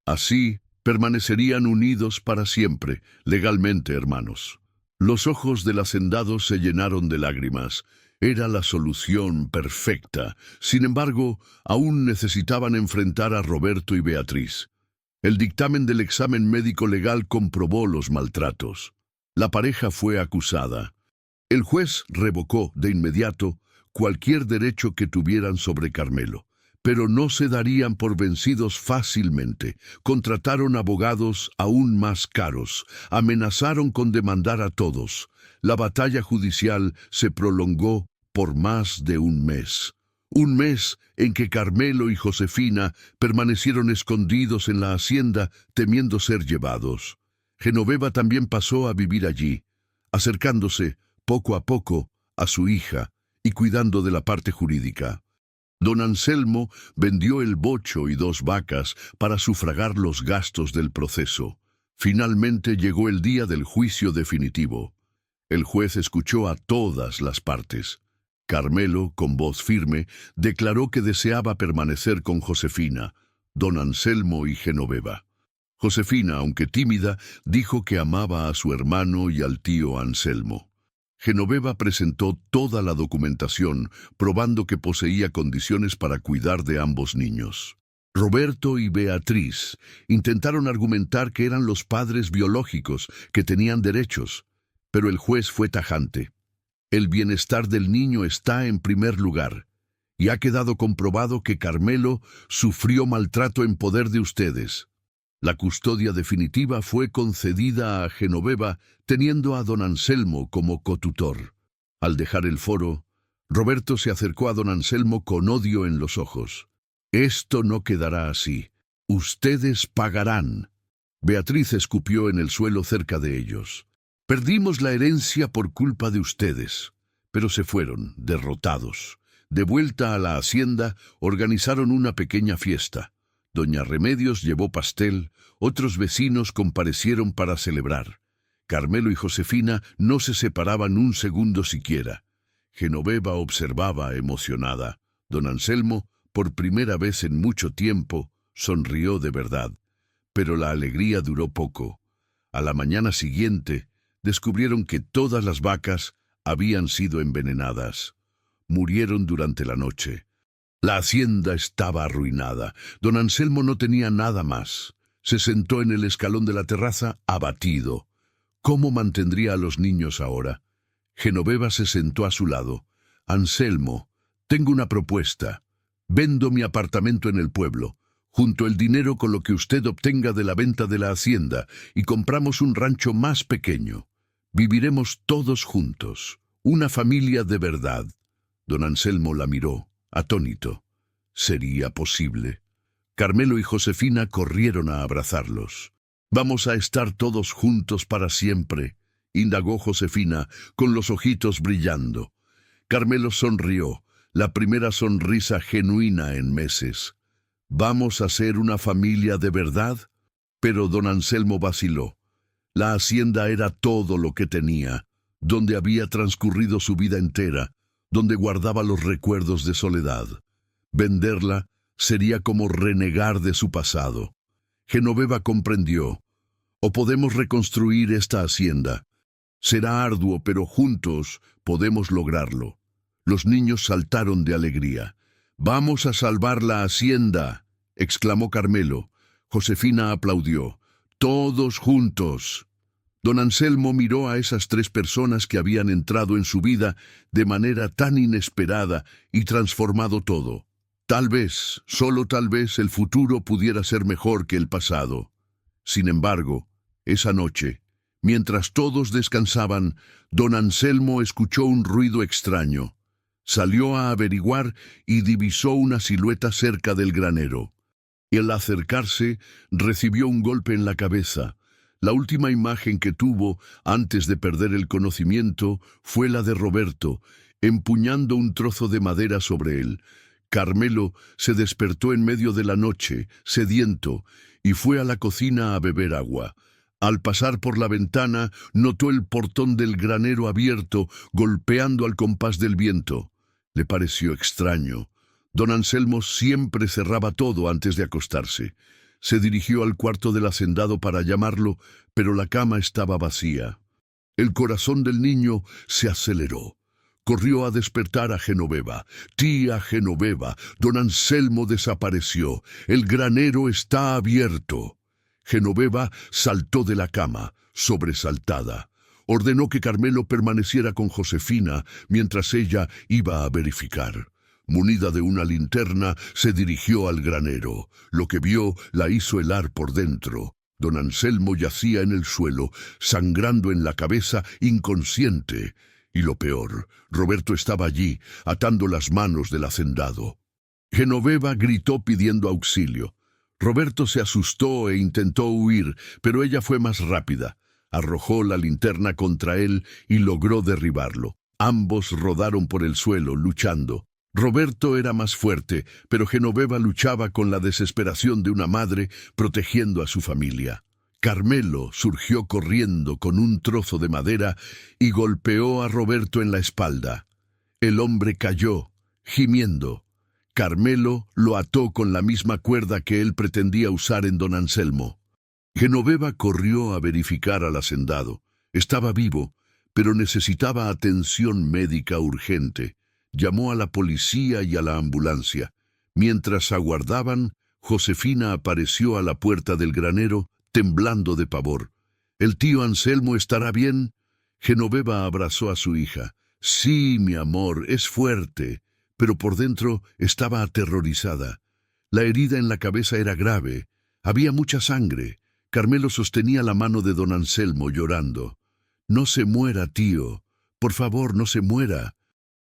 A: Así permanecerían unidos para siempre, legalmente hermanos». Los ojos del hacendado se llenaron de lágrimas. Era la solución perfecta. Sin embargo, aún necesitaban enfrentar a Roberto y Beatriz. El dictamen del examen médico legal comprobó los maltratos. La pareja fue acusada. El juez revocó de inmediato cualquier derecho que tuvieran sobre Carmelo, pero no se darían por vencidos fácilmente. Contrataron abogados aún más caros, amenazaron con demandar a todos. La batalla judicial se prolongó por más de un mes. Un mes en que Carmelo y Josefina permanecieron escondidos en la hacienda temiendo ser llevados. Genoveva también pasó a vivir allí, acercándose poco a poco a su hija y cuidando de la parte jurídica. Don Anselmo vendió el bocho y 2 vacas para sufragar los gastos del proceso. Finalmente llegó el día del juicio definitivo. El juez escuchó a todas las partes. Carmelo, con voz firme, declaró que deseaba permanecer con Josefina, don Anselmo y Genoveva. Josefina, aunque tímida, dijo que amaba a su hermano y al tío Anselmo. Genoveva presentó toda la documentación, probando que poseía condiciones para cuidar de ambos niños. Roberto y Beatriz intentaron argumentar que eran los padres biológicos, que tenían derechos, pero el juez fue tajante. El bienestar del niño está en primer lugar, y ha quedado comprobado que Carmelo sufrió maltrato en poder de ustedes. La custodia definitiva fue concedida a Genoveva, teniendo a don Anselmo como cotutor. Al dejar el foro, Roberto se acercó a don Anselmo con odio en los ojos. «Esto no quedará así. Ustedes pagarán». Beatriz escupió en el suelo cerca de ellos. «Perdimos la herencia por culpa de ustedes». Pero se fueron, derrotados. De vuelta a la hacienda, organizaron una pequeña fiesta. Doña Remedios llevó pastel, otros vecinos comparecieron para celebrar. Carmelo y Josefina no se separaban un segundo siquiera. Genoveva observaba emocionada. Don Anselmo, por primera vez en mucho tiempo, sonrió de verdad. Pero la alegría duró poco. A la mañana siguiente, descubrieron que todas las vacas habían sido envenenadas. Murieron durante la noche. La hacienda estaba arruinada. Don Anselmo no tenía nada más. Se sentó en el escalón de la terraza, abatido. ¿Cómo mantendría a los niños ahora? Genoveva se sentó a su lado. «Anselmo, tengo una propuesta. Vendo mi apartamento en el pueblo. Junto el dinero con lo que usted obtenga de la venta de la hacienda y compramos un rancho más pequeño. Viviremos todos juntos. Una familia de verdad. Don Anselmo la miró, atónito. ¿Sería posible? Carmelo y Josefina corrieron a abrazarlos. «Vamos a estar todos juntos para siempre», indagó Josefina, con los ojitos brillando. Carmelo sonrió, la primera sonrisa genuina en meses. «¿Vamos a ser una familia de verdad?» Pero don Anselmo vaciló. La hacienda era todo lo que tenía, donde había transcurrido su vida entera, donde guardaba los recuerdos de soledad. Venderla sería como renegar de su pasado. Genoveva comprendió. «O podemos reconstruir esta hacienda. Será arduo, pero juntos podemos lograrlo». Los niños saltaron de alegría. «¡Vamos a salvar la hacienda!», exclamó Carmelo. Josefina aplaudió. «Todos juntos». Don Anselmo miró a esas tres personas que habían entrado en su vida de manera tan inesperada y transformado todo. Tal vez, solo tal vez, el futuro pudiera ser mejor que el pasado. Sin embargo, esa noche, mientras todos descansaban, don Anselmo escuchó un ruido extraño. Salió a averiguar y divisó una silueta cerca del granero. Y al acercarse, recibió un golpe en la cabeza. La última imagen que tuvo, antes de perder el conocimiento, fue la de Roberto, empuñando un trozo de madera sobre él. Carmelo se despertó en medio de la noche, sediento, y fue a la cocina a beber agua. Al pasar por la ventana, notó el portón del granero abierto, golpeando al compás del viento. Le pareció extraño. Don Anselmo siempre cerraba todo antes de acostarse. Se dirigió al cuarto del hacendado para llamarlo, pero la cama estaba vacía. El corazón del niño se aceleró. Corrió a despertar a Genoveva. «Tía Genoveva, don Anselmo desapareció. El granero está abierto». Genoveva saltó de la cama, sobresaltada. Ordenó que Carmelo permaneciera con Josefina mientras ella iba a verificar. Munida de una linterna, se dirigió al granero. Lo que vio la hizo helar por dentro. Don Anselmo yacía en el suelo, sangrando en la cabeza, inconsciente. Y lo peor, Roberto estaba allí, atando las manos del hacendado. Genoveva gritó pidiendo auxilio. Roberto se asustó e intentó huir, pero ella fue más rápida. Arrojó la linterna contra él y logró derribarlo. Ambos rodaron por el suelo, luchando. Roberto era más fuerte, pero Genoveva luchaba con la desesperación de una madre protegiendo a su familia. Carmelo surgió corriendo con un trozo de madera y golpeó a Roberto en la espalda. El hombre cayó, gimiendo. Carmelo lo ató con la misma cuerda que él pretendía usar en don Anselmo. Genoveva corrió a verificar al hacendado. Estaba vivo, pero necesitaba atención médica urgente. Llamó a la policía y a la ambulancia. Mientras aguardaban, Josefina apareció a la puerta del granero, temblando de pavor. «¿El tío Anselmo estará bien?» Genoveva abrazó a su hija. «Sí, mi amor, es fuerte», pero por dentro estaba aterrorizada. La herida en la cabeza era grave. Había mucha sangre. Carmelo sostenía la mano de don Anselmo, llorando. «No se muera, tío. Por favor, no se muera.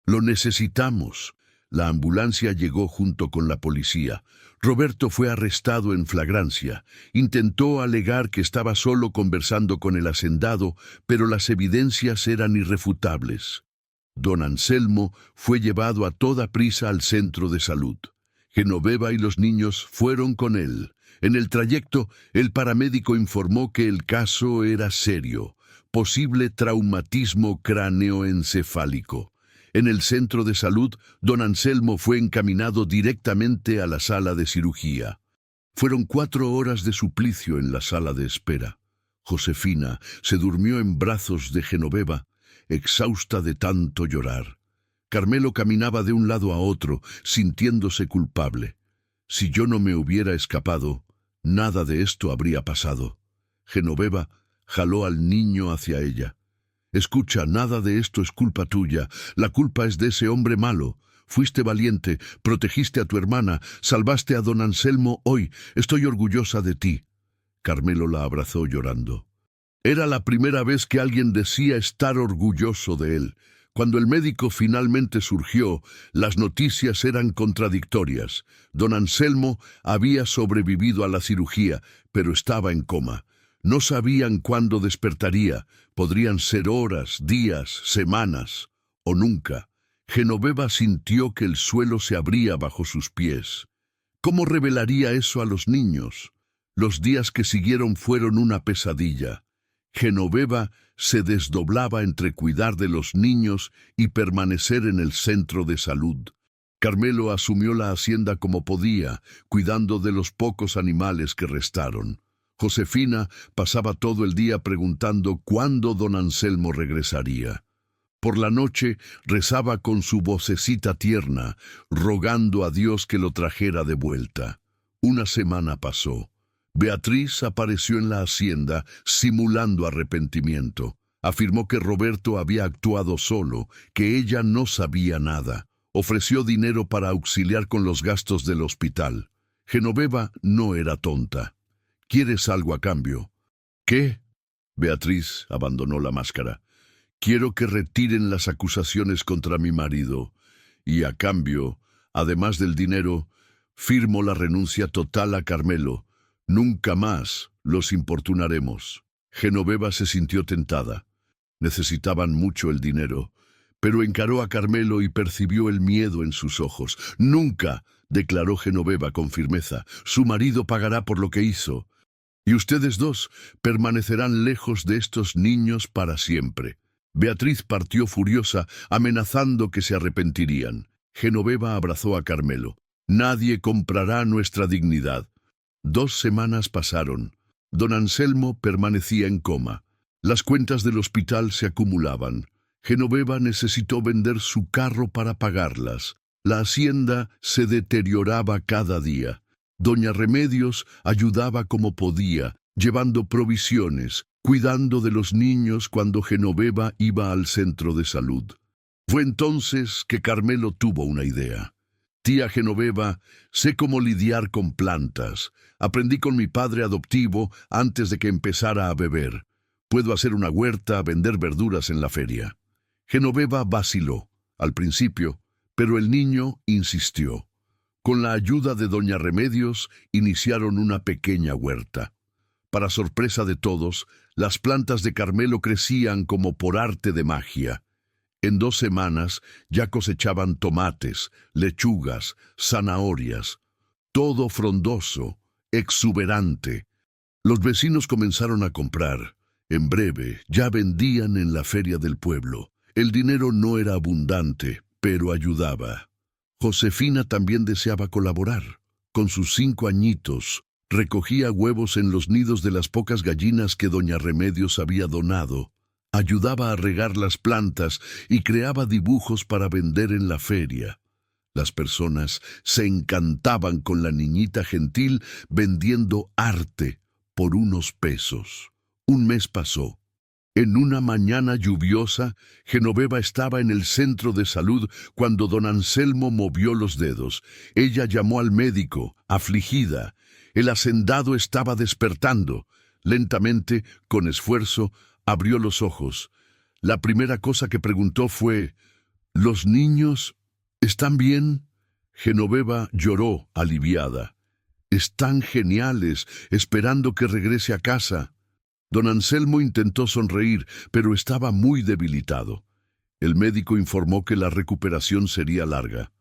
A: Lo necesitamos». La ambulancia llegó junto con la policía. Roberto fue arrestado en flagrancia. Intentó alegar que estaba solo conversando con el hacendado, pero las evidencias eran irrefutables. Don Anselmo fue llevado a toda prisa al centro de salud. Genoveva y los niños fueron con él. En el trayecto, el paramédico informó que el caso era serio. Posible traumatismo cráneoencefálico. En el centro de salud, don Anselmo fue encaminado directamente a la sala de cirugía. Fueron 4 horas de suplicio en la sala de espera. Josefina se durmió en brazos de Genoveva, exhausta de tanto llorar. Carmelo caminaba de un lado a otro, sintiéndose culpable. «Si yo no me hubiera escapado, nada de esto habría pasado». Genoveva jaló al niño hacia ella. «Escucha, nada de esto es culpa tuya. La culpa es de ese hombre malo. Fuiste valiente, protegiste a tu hermana, salvaste a don Anselmo hoy. Estoy orgullosa de ti». Carmelo la abrazó llorando. Era la primera vez que alguien decía estar orgulloso de él. Cuando el médico finalmente surgió, las noticias eran contradictorias. Don Anselmo había sobrevivido a la cirugía, pero estaba en coma. No sabían cuándo despertaría. Podrían ser horas, días, semanas o nunca. Genoveva sintió que el suelo se abría bajo sus pies. ¿Cómo revelaría eso a los niños? Los días que siguieron fueron una pesadilla. Genoveva se desdoblaba entre cuidar de los niños y permanecer en el centro de salud. Carmelo asumió la hacienda como podía, cuidando de los pocos animales que restaron. Josefina pasaba todo el día preguntando cuándo don Anselmo regresaría. Por la noche rezaba con su vocecita tierna, rogando a Dios que lo trajera de vuelta. Una semana pasó. Beatriz apareció en la hacienda simulando arrepentimiento. Afirmó que Roberto había actuado solo, que ella no sabía nada. Ofreció dinero para auxiliar con los gastos del hospital. Genoveva no era tonta. ¿Quieres algo a cambio? ¿Qué? Beatriz abandonó la máscara. Quiero que retiren las acusaciones contra mi marido. Y a cambio, además del dinero, firmo la renuncia total a Carmelo. Nunca más los importunaremos. Genoveva se sintió tentada. Necesitaban mucho el dinero, pero encaró a Carmelo y percibió el miedo en sus ojos. Nunca, declaró Genoveva con firmeza, su marido pagará por lo que hizo. Y ustedes dos permanecerán lejos de estos niños para siempre. Beatriz partió furiosa, amenazando que se arrepentirían. Genoveva abrazó a Carmelo. Nadie comprará nuestra dignidad. 2 semanas pasaron. Don Anselmo permanecía en coma. Las cuentas del hospital se acumulaban. Genoveva necesitó vender su carro para pagarlas. La hacienda se deterioraba cada día. Doña Remedios ayudaba como podía, llevando provisiones, cuidando de los niños cuando Genoveva iba al centro de salud. Fue entonces que Carmelo tuvo una idea. Tía Genoveva, sé cómo lidiar con plantas. Aprendí con mi padre adoptivo antes de que empezara a beber. Puedo hacer una huerta, vender verduras en la feria. Genoveva vaciló, al principio, pero el niño insistió. Con la ayuda de doña Remedios, iniciaron una pequeña huerta. Para sorpresa de todos, las plantas de Carmelo crecían como por arte de magia. En 2 semanas ya cosechaban tomates, lechugas, zanahorias, todo frondoso, exuberante. Los vecinos comenzaron a comprar. En breve ya vendían en la feria del pueblo. El dinero no era abundante, pero ayudaba. Josefina también deseaba colaborar. Con sus 5 añitos, recogía huevos en los nidos de las pocas gallinas que doña Remedios había donado. Ayudaba a regar las plantas y creaba dibujos para vender en la feria. Las personas se encantaban con la niñita gentil vendiendo arte por unos pesos. Un mes pasó. En una mañana lluviosa, Genoveva estaba en el centro de salud cuando don Anselmo movió los dedos. Ella llamó al médico, afligida. El hacendado estaba despertando. Lentamente, con esfuerzo, abrió los ojos. La primera cosa que preguntó fue, ¿los niños están bien? Genoveva lloró, aliviada. Están geniales, esperando que regrese a casa. Don Anselmo intentó sonreír, pero estaba muy debilitado. El médico informó que la recuperación sería larga.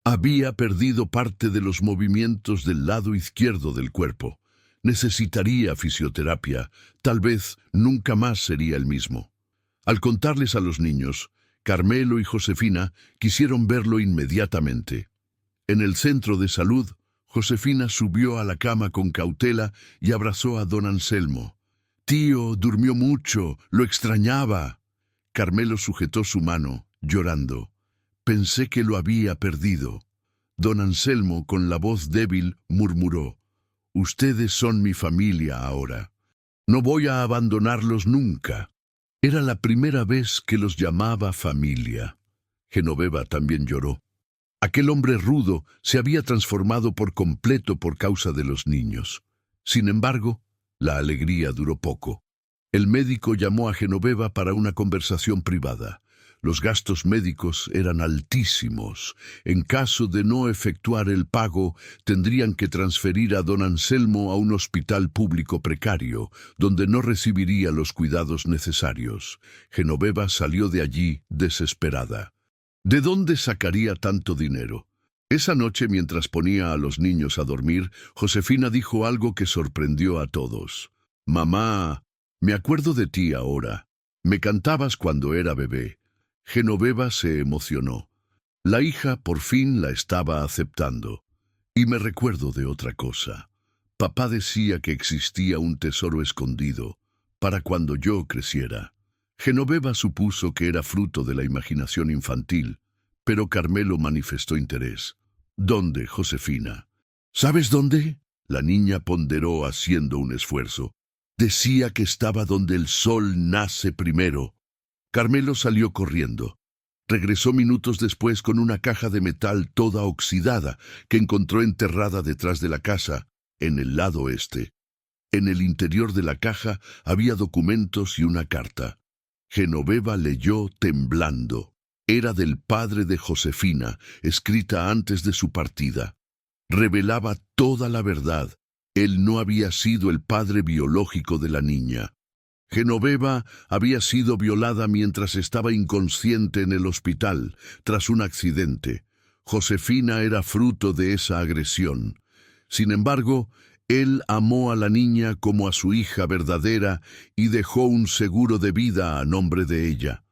A: Había perdido parte de los movimientos del lado izquierdo del cuerpo. Necesitaría fisioterapia. Tal vez nunca más sería el mismo. Al contarles a los niños, Carmelo y Josefina quisieron verlo inmediatamente. En el centro de salud, Josefina subió a la cama con cautela y abrazó a don Anselmo. «Tío, durmió mucho, lo extrañaba». Carmelo sujetó su mano, llorando. «Pensé que lo había perdido». Don Anselmo, con la voz débil, murmuró. «Ustedes son mi familia ahora. No voy a abandonarlos nunca». Era la primera vez que los llamaba familia. Genoveva también lloró. Aquel hombre rudo se había transformado por completo por causa de los niños. Sin embargo, la alegría duró poco. El médico llamó a Genoveva para una conversación privada. Los gastos médicos eran altísimos. En caso de no efectuar el pago, tendrían que transferir a don Anselmo a un hospital público precario, donde no recibiría los cuidados necesarios. Genoveva salió de allí desesperada. ¿De dónde sacaría tanto dinero? Esa noche, mientras ponía a los niños a dormir, Josefina dijo algo que sorprendió a todos. «Mamá, me acuerdo de ti ahora. Me cantabas cuando era bebé». Genoveva se emocionó. La hija por fin la estaba aceptando. Y me recuerdo de otra cosa. Papá decía que existía un tesoro escondido para cuando yo creciera. Genoveva supuso que era fruto de la imaginación infantil, pero Carmelo manifestó interés. «¿Dónde, Josefina?» «¿Sabes dónde?», la niña ponderó haciendo un esfuerzo. «Decía que estaba donde el sol nace primero». Carmelo salió corriendo. Regresó minutos después con una caja de metal toda oxidada que encontró enterrada detrás de la casa, en el lado este. En el interior de la caja había documentos y una carta. Genoveva leyó temblando. Era del padre de Josefina, escrita antes de su partida. Revelaba toda la verdad. Él no había sido el padre biológico de la niña. Genoveva había sido violada mientras estaba inconsciente en el hospital, tras un accidente. Josefina era fruto de esa agresión. Sin embargo, él amó a la niña como a su hija verdadera y dejó un seguro de vida a nombre de ella.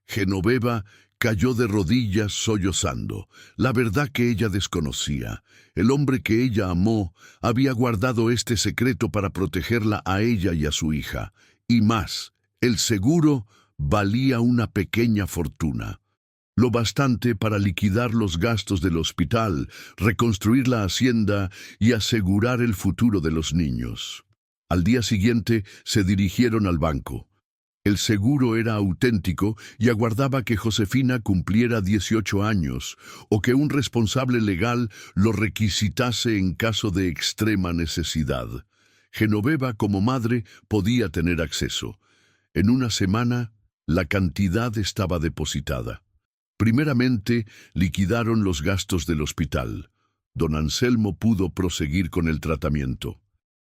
A: Genoveva cayó de rodillas sollozando, la verdad que ella desconocía. El hombre que ella amó había guardado este secreto para protegerla a ella y a su hija. Y más, el seguro valía una pequeña fortuna. Lo bastante para liquidar los gastos del hospital, reconstruir la hacienda y asegurar el futuro de los niños. Al día siguiente se dirigieron al banco. El seguro era auténtico y aguardaba que Josefina cumpliera 18 años o que un responsable legal lo requisitase en caso de extrema necesidad. Genoveva, como madre, podía tener acceso. En una semana, la cantidad estaba depositada. Primeramente, liquidaron los gastos del hospital. Don Anselmo pudo proseguir con el tratamiento.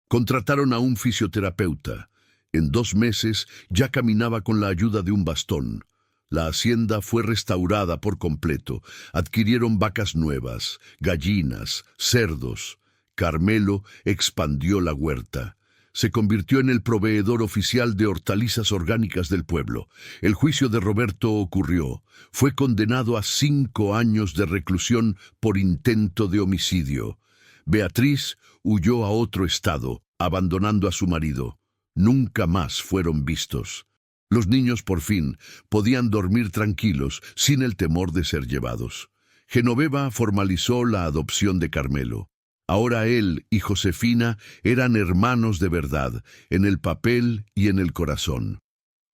A: Contrataron a un fisioterapeuta. En 2 meses ya caminaba con la ayuda de un bastón. La hacienda fue restaurada por completo. Adquirieron vacas nuevas, gallinas, cerdos. Carmelo expandió la huerta. Se convirtió en el proveedor oficial de hortalizas orgánicas del pueblo. El juicio de Roberto ocurrió. Fue condenado a 5 años de reclusión por intento de homicidio. Beatriz huyó a otro estado, abandonando a su marido. Nunca más fueron vistos. Los niños por fin podían dormir tranquilos, sin el temor de ser llevados. Genoveva formalizó la adopción de Carmelo. Ahora él y Josefina eran hermanos de verdad, en el papel y en el corazón.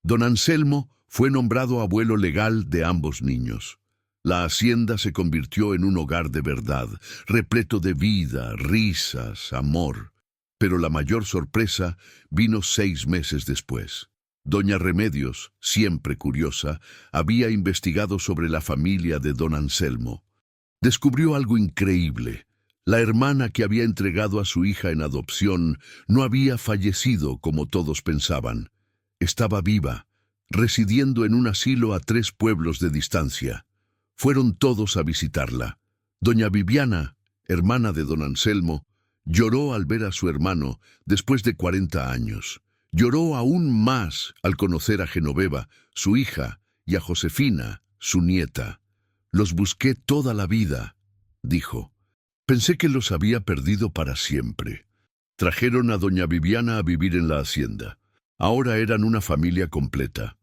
A: Don Anselmo fue nombrado abuelo legal de ambos niños. La hacienda se convirtió en un hogar de verdad, repleto de vida, risas, amor. Pero la mayor sorpresa vino 6 meses después. Doña Remedios, siempre curiosa, había investigado sobre la familia de don Anselmo. Descubrió algo increíble. La hermana que había entregado a su hija en adopción no había fallecido como todos pensaban. Estaba viva, residiendo en un asilo a 3 pueblos de distancia. Fueron todos a visitarla. Doña Viviana, hermana de don Anselmo, lloró al ver a su hermano después de 40 años. Lloró aún más al conocer a Genoveva, su hija, y a Josefina, su nieta. «Los busqué toda la vida», dijo. «Pensé que los había perdido para siempre». Trajeron a doña Viviana a vivir en la hacienda. Ahora eran una familia completa.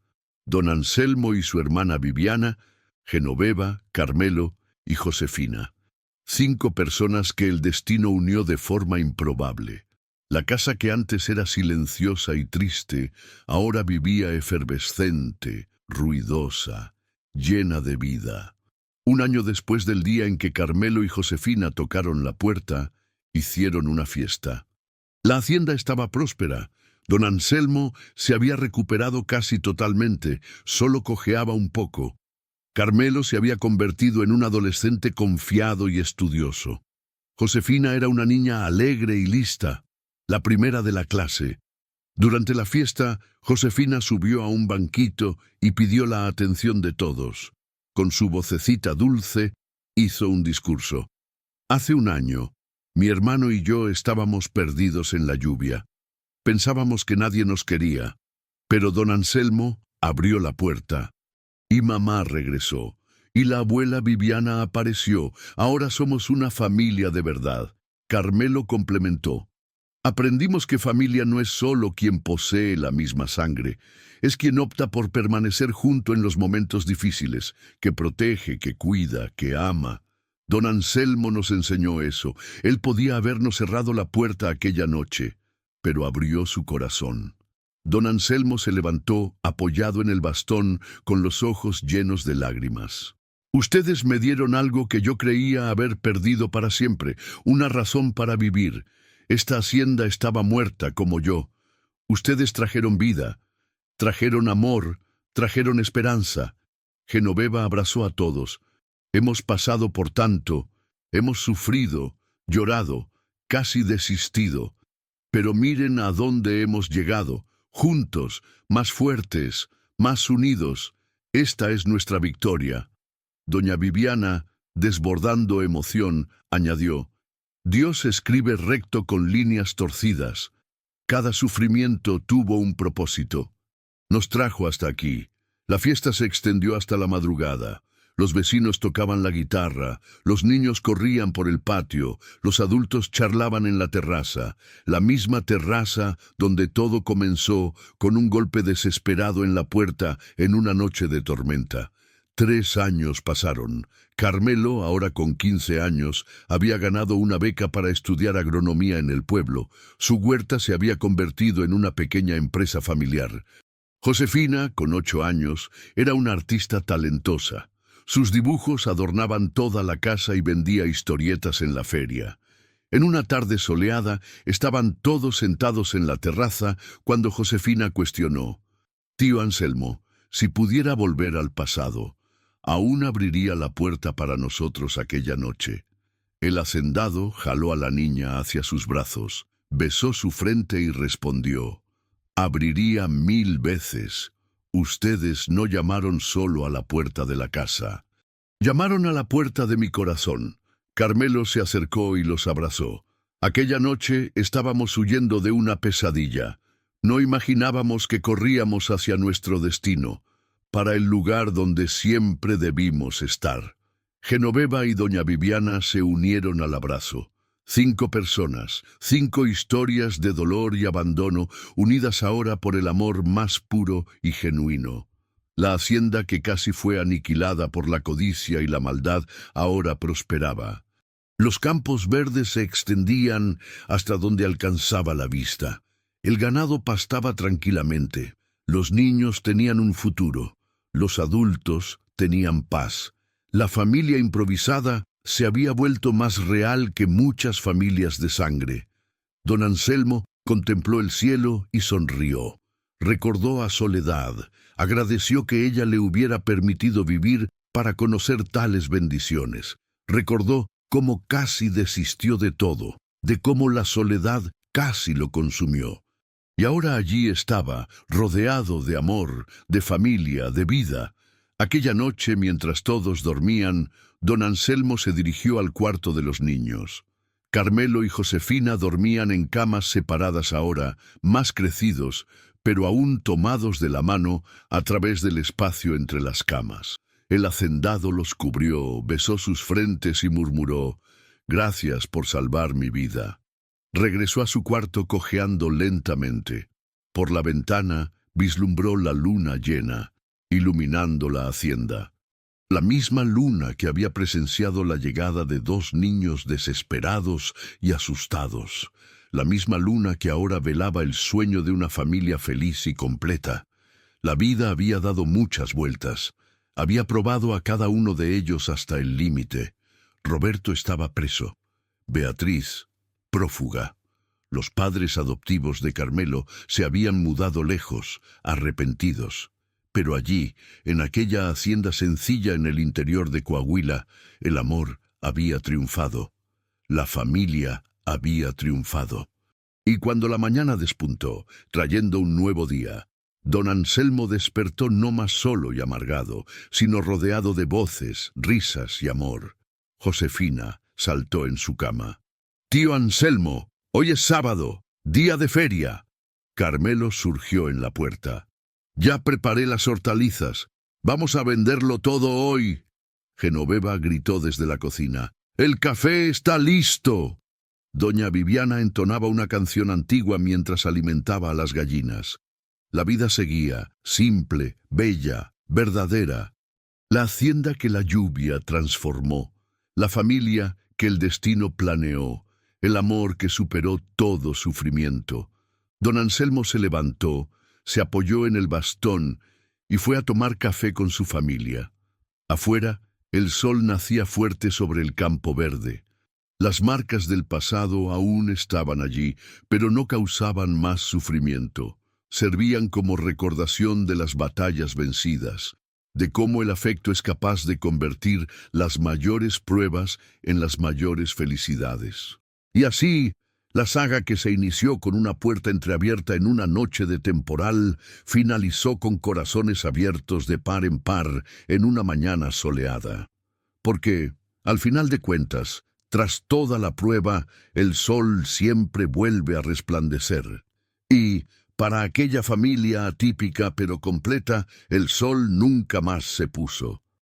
A: Don Anselmo y su hermana Viviana, Genoveva, Carmelo y Josefina. 5 personas que el destino unió de forma improbable. La casa que antes era silenciosa y triste, ahora vivía efervescente, ruidosa, llena de vida. Un año después del día en que Carmelo y Josefina tocaron la puerta, hicieron una fiesta. La hacienda estaba próspera. Don Anselmo se había recuperado casi totalmente, solo cojeaba un poco. Carmelo se había convertido en un adolescente confiado y estudioso. Josefina era una niña alegre y lista, la primera de la clase. Durante la fiesta, Josefina subió a un banquito y pidió la atención de todos. Con su vocecita dulce, hizo un discurso. Hace un año, mi hermano y yo estábamos perdidos en la lluvia. Pensábamos que nadie nos quería, pero don Anselmo abrió la puerta. Y mamá regresó, y la abuela Viviana apareció. Ahora somos una familia de verdad. Carmelo complementó. Aprendimos que familia no es solo quien posee la misma sangre, es quien opta por permanecer junto en los momentos difíciles, que protege, que cuida, que ama. Don Anselmo nos enseñó eso. Él podía habernos cerrado la puerta aquella noche, pero abrió su corazón. Don Anselmo se levantó, apoyado en el bastón, con los ojos llenos de lágrimas. Ustedes me dieron algo que yo creía haber perdido para siempre, una razón para vivir. Esta hacienda estaba muerta como yo. Ustedes trajeron vida, trajeron amor, trajeron esperanza. Genoveva abrazó a todos. Hemos pasado por tanto, hemos sufrido, llorado, casi desistido. Pero miren a dónde hemos llegado, juntos, más fuertes, más unidos. Esta es nuestra victoria. Doña Viviana, desbordando emoción, añadió: Dios escribe recto con líneas torcidas. Cada sufrimiento tuvo un propósito. Nos trajo hasta aquí. La fiesta se extendió hasta la madrugada. Los vecinos tocaban la guitarra, los niños corrían por el patio, los adultos charlaban en la terraza, la misma terraza donde todo comenzó con un golpe desesperado en la puerta en una noche de tormenta. 3 años pasaron. Carmelo, ahora con 15 años, había ganado una beca para estudiar agronomía en el pueblo. Su huerta se había convertido en una pequeña empresa familiar. Josefina, con 8 años, era una artista talentosa. Sus dibujos adornaban toda la casa y vendía historietas en la feria. En una tarde soleada, estaban todos sentados en la terraza cuando Josefina cuestionó: «Tío Anselmo, si pudiera volver al pasado, ¿aún abriría la puerta para nosotros aquella noche?». El hacendado jaló a la niña hacia sus brazos, besó su frente y respondió: «Abriría 1000 veces. Ustedes no llamaron solo a la puerta de la casa. Llamaron a la puerta de mi corazón». Carmelo se acercó y los abrazó. Aquella noche estábamos huyendo de una pesadilla. No imaginábamos que corríamos hacia nuestro destino, para el lugar donde siempre debimos estar. Genoveva y doña Viviana se unieron al abrazo. 5 personas, 5 historias de dolor y abandono, unidas ahora por el amor más puro y genuino. La hacienda que casi fue aniquilada por la codicia y la maldad ahora prosperaba. Los campos verdes se extendían hasta donde alcanzaba la vista. El ganado pastaba tranquilamente. Los niños tenían un futuro. Los adultos tenían paz. La familia improvisada se había vuelto más real que muchas familias de sangre. Don Anselmo contempló el cielo y sonrió. Recordó a Soledad, agradeció que ella le hubiera permitido vivir para conocer tales bendiciones. Recordó cómo casi desistió de todo, de cómo la soledad casi lo consumió. Y ahora allí estaba, rodeado de amor, de familia, de vida. Aquella noche, mientras todos dormían, don Anselmo se dirigió al cuarto de los niños. Carmelo y Josefina dormían en camas separadas ahora, más crecidos, pero aún tomados de la mano a través del espacio entre las camas. El hacendado los cubrió, besó sus frentes y murmuró: «Gracias por salvar mi vida». Regresó a su cuarto cojeando lentamente. Por la ventana vislumbró la luna llena, iluminando la hacienda. La misma luna que había presenciado la llegada de 2 niños desesperados y asustados. La misma luna que ahora velaba el sueño de una familia feliz y completa. La vida había dado muchas vueltas. Había probado a cada uno de ellos hasta el límite. Roberto estaba preso. Beatriz, prófuga. Los padres adoptivos de Carmelo se habían mudado lejos, arrepentidos. Pero allí, en aquella hacienda sencilla en el interior de Coahuila, el amor había triunfado. La familia había triunfado. Y cuando la mañana despuntó, trayendo un nuevo día, don Anselmo despertó no más solo y amargado, sino rodeado de voces, risas y amor. Josefina saltó en su cama. «Tío Anselmo, hoy es sábado, día de feria». Carmelo surgió en la puerta. «Ya preparé las hortalizas. Vamos a venderlo todo hoy». Genoveva gritó desde la cocina. «¡El café está listo!». Doña Viviana entonaba una canción antigua mientras alimentaba a las gallinas. La vida seguía, simple, bella, verdadera. La hacienda que la lluvia transformó, la familia que el destino planeó, el amor que superó todo sufrimiento. Don Anselmo se levantó, se apoyó en el bastón y fue a tomar café con su familia. Afuera, el sol nacía fuerte sobre el campo verde. Las marcas del pasado aún estaban allí, pero no causaban más sufrimiento. Servían como recordación de las batallas vencidas, de cómo el afecto es capaz de convertir las mayores pruebas en las mayores felicidades. Y así, la saga que se inició con una puerta entreabierta en una noche de temporal, finalizó con corazones abiertos de par en par en una mañana soleada. Porque, al final de cuentas, tras toda la prueba, el sol siempre vuelve a resplandecer. Y, para aquella familia atípica pero completa, el sol nunca más se puso.